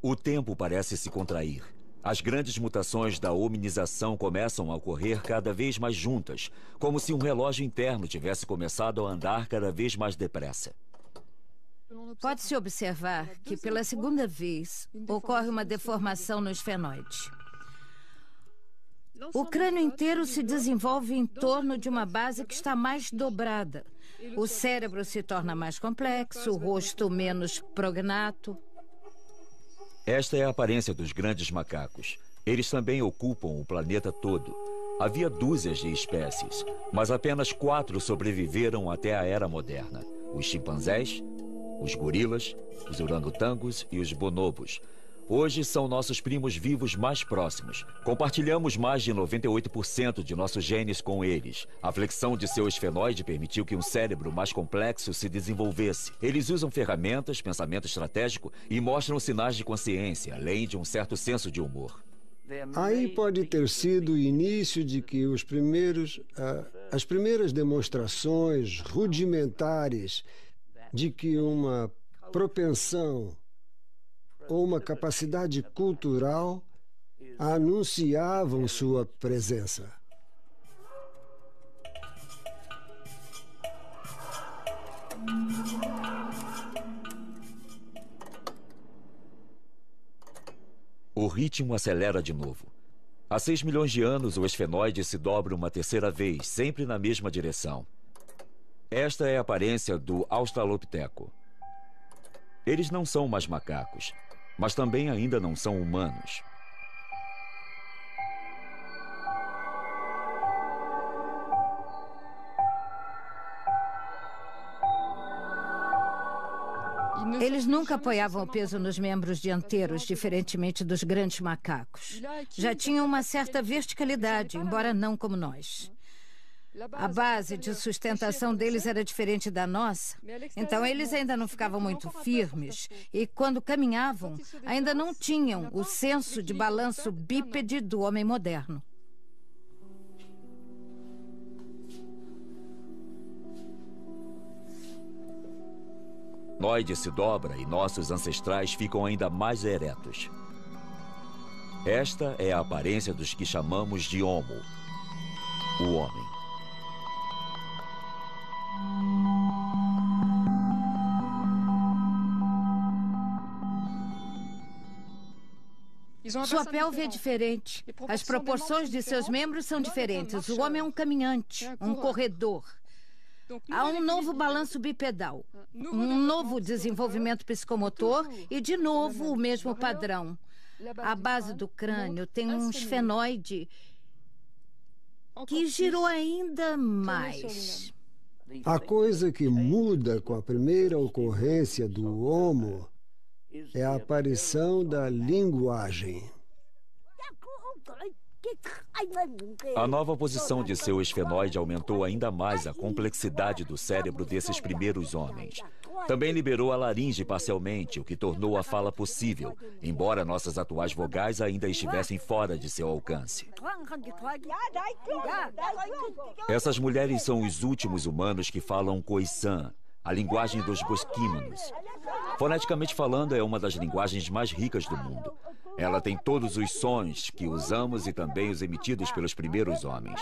S1: O tempo parece se contrair. As grandes mutações da hominização começam a ocorrer cada vez mais juntas, como se um relógio interno tivesse começado a andar cada vez mais depressa.
S8: Pode-se observar que, pela segunda vez, ocorre uma deformação no esfenoide. O crânio inteiro se desenvolve em torno de uma base que está mais dobrada. O cérebro se torna mais complexo, o rosto menos prognato.
S1: Esta é a aparência dos grandes macacos. Eles também ocupam o planeta todo. Havia dúzias de espécies, mas apenas 4 sobreviveram até a Era Moderna. Os chimpanzés, os gorilas, os orangotangos e os bonobos. Hoje são nossos primos vivos mais próximos. Compartilhamos mais de 98% de nossos genes com eles. A flexão de seu esfenoide permitiu que um cérebro mais complexo se desenvolvesse. Eles usam ferramentas, pensamento estratégico e mostram sinais de consciência, além de um certo senso de humor.
S7: Aí pode ter sido o início de que as primeiras demonstrações rudimentares de que uma propensão ou uma capacidade cultural anunciavam sua presença.
S1: O ritmo acelera de novo. Há 6 milhões de anos, o esfenoide se dobra uma terceira vez, sempre na mesma direção. Esta é a aparência do Australopiteco. Eles não são mais macacos, mas também ainda não são humanos.
S8: Eles nunca apoiavam o peso nos membros dianteiros, diferentemente dos grandes macacos. Já tinham uma certa verticalidade, embora não como nós. A base de sustentação deles era diferente da nossa, então eles ainda não ficavam muito firmes e, quando caminhavam, ainda não tinham o senso de balanço bípede do homem moderno.
S1: O esfenoide se dobra e nossos ancestrais ficam ainda mais eretos. Esta é a aparência dos que chamamos de Homo, o homem.
S8: Sua pelve é diferente. As proporções de seus membros são diferentes. O homem é um caminhante, um corredor. Há um novo balanço bipedal, um novo desenvolvimento psicomotor e, de novo, o mesmo padrão. A base do crânio tem um esfenoide que girou ainda mais.
S7: A coisa que muda com a primeira ocorrência do Homo é a aparição da linguagem.
S1: A nova posição de seu esfenoide aumentou ainda mais a complexidade do cérebro desses primeiros homens. Também liberou a laringe parcialmente, o que tornou a fala possível, embora nossas atuais vogais ainda estivessem fora de seu alcance. Essas mulheres são os últimos humanos que falam Khoisan, a linguagem dos bosquímanos. Foneticamente falando, é uma das linguagens mais ricas do mundo. Ela tem todos os sons que usamos e também os emitidos pelos primeiros homens.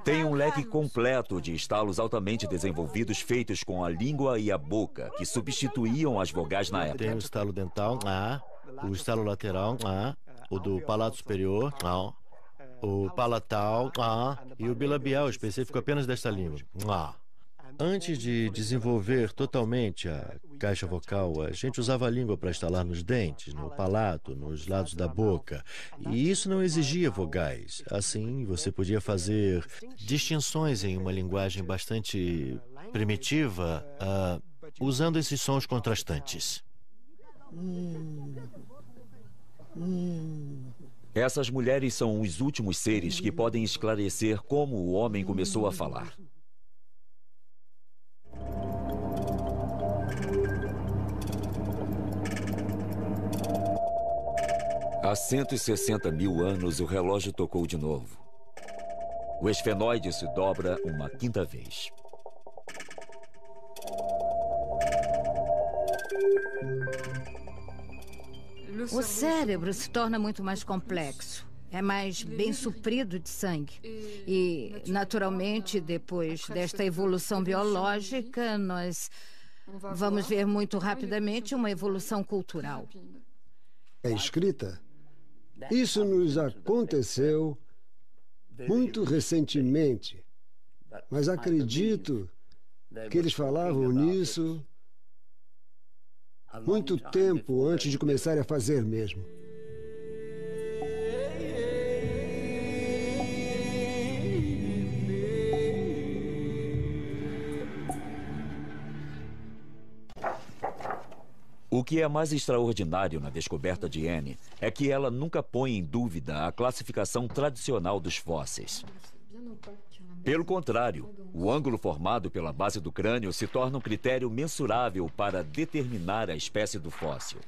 S1: Tem um leque completo de estalos altamente desenvolvidos feitos com a língua e a boca, que substituíam as vogais na época.
S3: Tem o estalo dental, o estalo lateral, o do palato superior, o palatal, e o bilabial, específico apenas desta língua. Antes de desenvolver totalmente a caixa vocal, a gente usava a língua para estalar nos dentes, no palato, nos lados da boca. E isso não exigia vogais. Assim, você podia fazer distinções em uma linguagem bastante primitiva, usando esses sons contrastantes.
S1: Essas mulheres são os últimos seres que podem esclarecer como o homem começou a falar. Há 160 mil anos, o relógio tocou de novo. O esfenoide se dobra uma quinta vez.
S8: O cérebro se torna muito mais complexo. É mais bem suprido de sangue. E, naturalmente, depois desta evolução biológica, nós vamos ver muito rapidamente uma evolução cultural.
S7: É escrita? Isso nos aconteceu muito recentemente, mas acredito que eles falavam nisso muito tempo antes de começarem a fazer mesmo.
S1: O que é mais extraordinário na descoberta de Anne é que ela nunca põe em dúvida a classificação tradicional dos fósseis. Pelo contrário, o ângulo formado pela base do crânio se torna um critério mensurável para determinar a espécie do fóssil.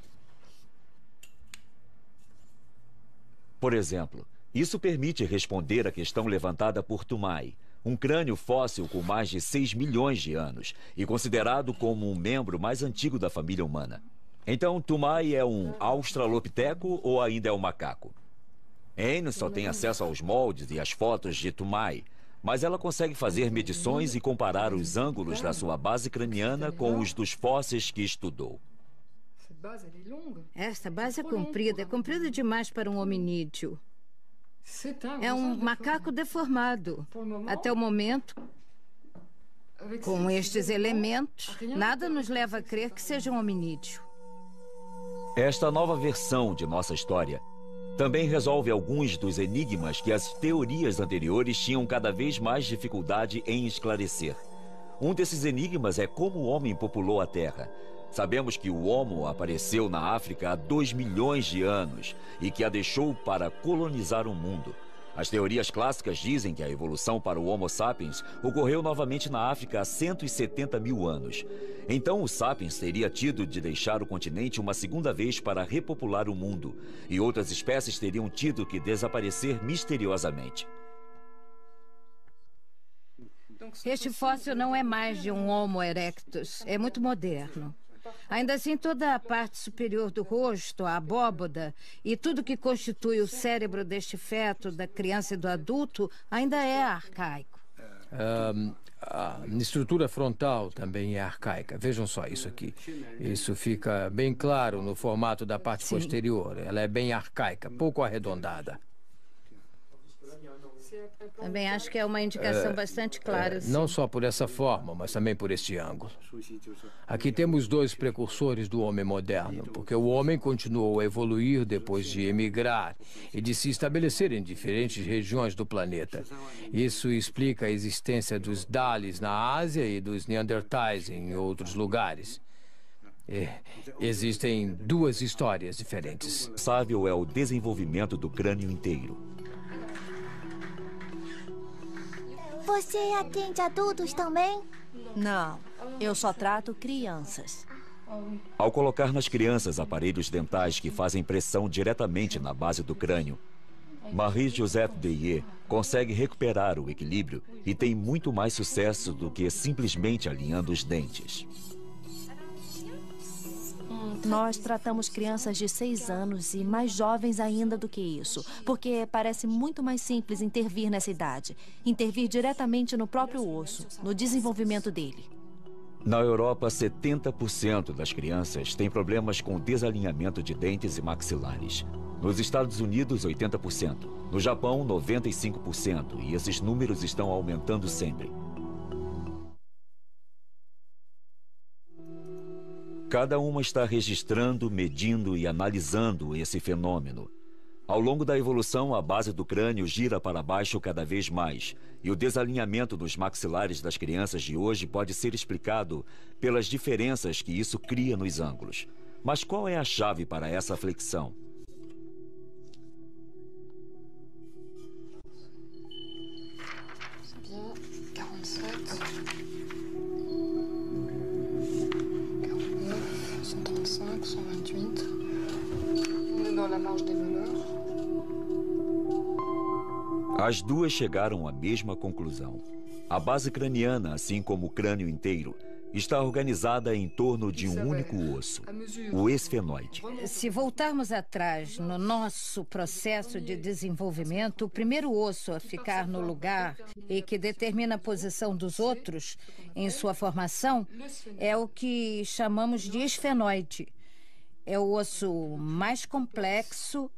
S1: Por exemplo, isso permite responder à questão levantada por Toumai, um crânio fóssil com mais de 6 milhões de anos e considerado como um membro mais antigo da família humana. Então, Toumai é um australopiteco ou ainda é um macaco? Anne só tem acesso aos moldes e às fotos de Toumai, mas ela consegue fazer medições e comparar os ângulos da sua base craniana com os dos fósseis que estudou.
S8: Esta base é comprida demais para um hominídeo. É um macaco deformado. Até o momento, com estes elementos, nada nos leva a crer que seja um hominídeo.
S1: Esta nova versão de nossa história também resolve alguns dos enigmas que as teorias anteriores tinham cada vez mais dificuldade em esclarecer. Um desses enigmas é como o homem populou a Terra. Sabemos que o Homo apareceu na África há 2 milhões de anos e que a deixou para colonizar o mundo. As teorias clássicas dizem que a evolução para o Homo sapiens ocorreu novamente na África há 170 mil anos. Então o sapiens teria tido de deixar o continente uma segunda vez para repopular o mundo, e outras espécies teriam tido que desaparecer misteriosamente.
S8: Este fóssil não é mais de um Homo erectus, é muito moderno. Ainda assim, toda a parte superior do rosto, a abóboda e tudo que constitui o cérebro deste feto, da criança e do adulto, ainda é arcaico.
S4: A estrutura frontal também é arcaica. Vejam só isso aqui. Isso fica bem claro no formato da parte posterior. Ela é bem arcaica, pouco arredondada.
S8: Também acho que é uma indicação bastante clara.
S4: Não só por essa forma, mas também por este ângulo. Aqui temos 2 precursores do homem moderno, porque o homem continuou a evoluir depois de emigrar e de se estabelecer em diferentes regiões do planeta. Isso explica a existência dos Dalis na Ásia e dos Neandertais em outros lugares. Existem 2 histórias diferentes.
S1: Sábio é o desenvolvimento do crânio inteiro.
S9: Você atende adultos também?
S10: Não, eu só trato crianças.
S1: Ao colocar nas crianças aparelhos dentais que fazem pressão diretamente na base do crânio, Marie-Joseph Deyer consegue recuperar o equilíbrio e tem muito mais sucesso do que simplesmente alinhando os dentes.
S10: Nós tratamos crianças de 6 anos e mais jovens ainda do que isso, porque parece muito mais simples intervir nessa idade. Intervir diretamente no próprio osso, no desenvolvimento dele.
S1: Na Europa, 70% das crianças têm problemas com desalinhamento de dentes e maxilares. Nos Estados Unidos, 80%. No Japão, 95%. E esses números estão aumentando sempre. Cada uma está registrando, medindo e analisando esse fenômeno. Ao longo da evolução, a base do crânio gira para baixo cada vez mais, e o desalinhamento dos maxilares das crianças de hoje pode ser explicado pelas diferenças que isso cria nos ângulos. Mas qual é a chave para essa flexão? As duas chegaram à mesma conclusão. A base craniana, assim como o crânio inteiro, está organizada em torno de um único osso, o esfenoide.
S8: Se voltarmos atrás no nosso processo de desenvolvimento, o primeiro osso a ficar no lugar e que determina a posição dos outros em sua formação é o que chamamos de esfenoide. É o osso mais complexo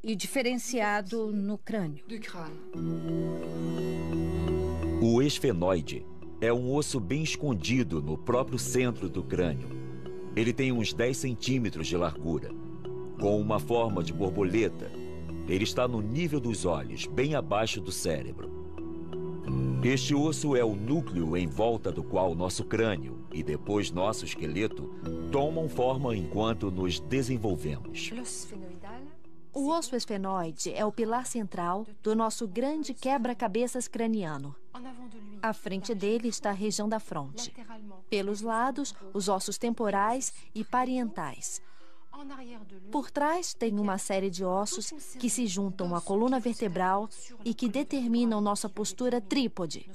S8: e diferenciado no crânio.
S1: O esfenoide é um osso bem escondido no próprio centro do crânio. Ele tem uns 10 centímetros de largura, com uma forma de borboleta. Ele está no nível dos olhos, bem abaixo do cérebro. Este osso é o núcleo em volta do qual nosso crânio e depois nosso esqueleto tomam forma enquanto nos desenvolvemos.
S10: O osso esfenoide é o pilar central do nosso grande quebra-cabeças craniano. À frente dele está a região da fronte. Pelos lados, os ossos temporais e parietais. Por trás, tem uma série de ossos que se juntam à coluna vertebral e que determinam nossa postura trípode.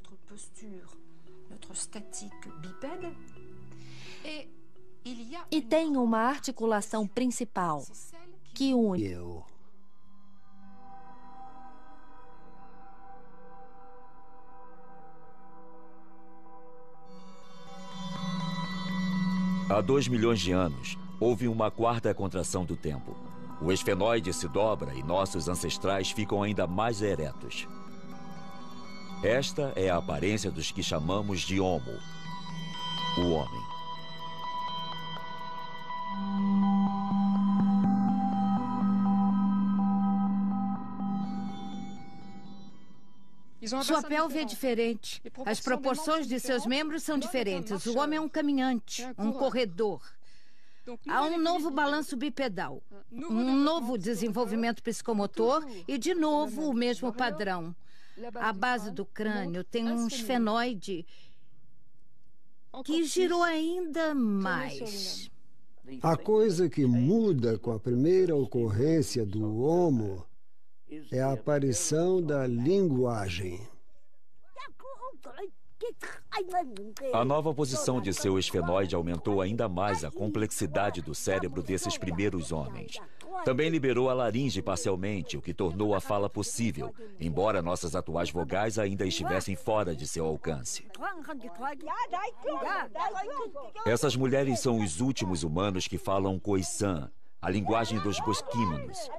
S10: E tem uma articulação principal que une
S1: Há 2 milhões de anos, houve uma quarta contração do tempo. O esfenoide se dobra e nossos ancestrais ficam ainda mais eretos. Esta é a aparência dos que chamamos de Homo, o homem.
S8: Sua pélve é diferente. As proporções de seus membros são diferentes. O homem é um caminhante, um corredor. Há um novo balanço bipedal, um novo desenvolvimento psicomotor e, de novo, o mesmo padrão. A base do crânio tem um esfenoide que girou ainda mais.
S7: A coisa que muda com a primeira ocorrência do Homo é a aparição da linguagem.
S1: A nova posição de seu esfenoide aumentou ainda mais a complexidade do cérebro desses primeiros homens. Também liberou a laringe parcialmente, o que tornou a fala possível, embora nossas atuais vogais ainda estivessem fora de seu alcance. Essas mulheres são os últimos humanos que falam Khoisan, a linguagem dos bosquímanos.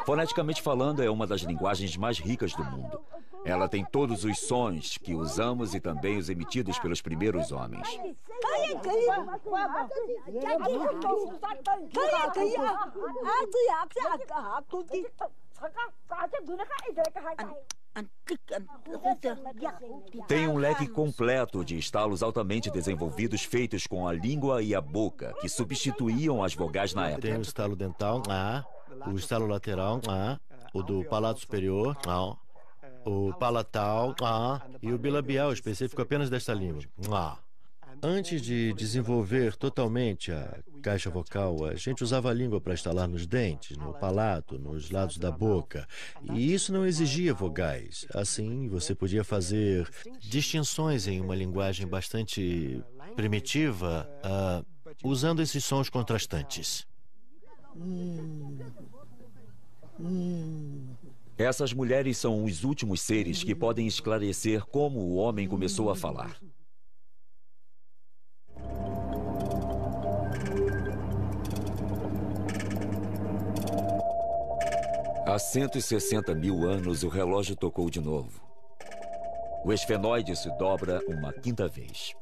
S1: Foneticamente falando, é uma das linguagens mais ricas do mundo. Ela tem todos os sons que usamos e também os emitidos pelos primeiros homens. Tem um leque completo de estalos altamente desenvolvidos feitos com a língua e a boca, que substituíam as vogais na época.
S3: Tem o estalo dental, o estalo lateral, o do palato superior, o palatal, e o bilabial, específico apenas desta língua. Antes de desenvolver totalmente a caixa vocal, a gente usava a língua para estalar nos dentes, no palato, nos lados da boca. E isso não exigia vogais. Assim, você podia fazer distinções em uma linguagem bastante primitiva, usando esses sons contrastantes.
S1: Essas mulheres são os últimos seres que podem esclarecer como o homem começou a falar. Há 160 mil anos, o relógio tocou de novo. O esfenoide se dobra uma quinta vez.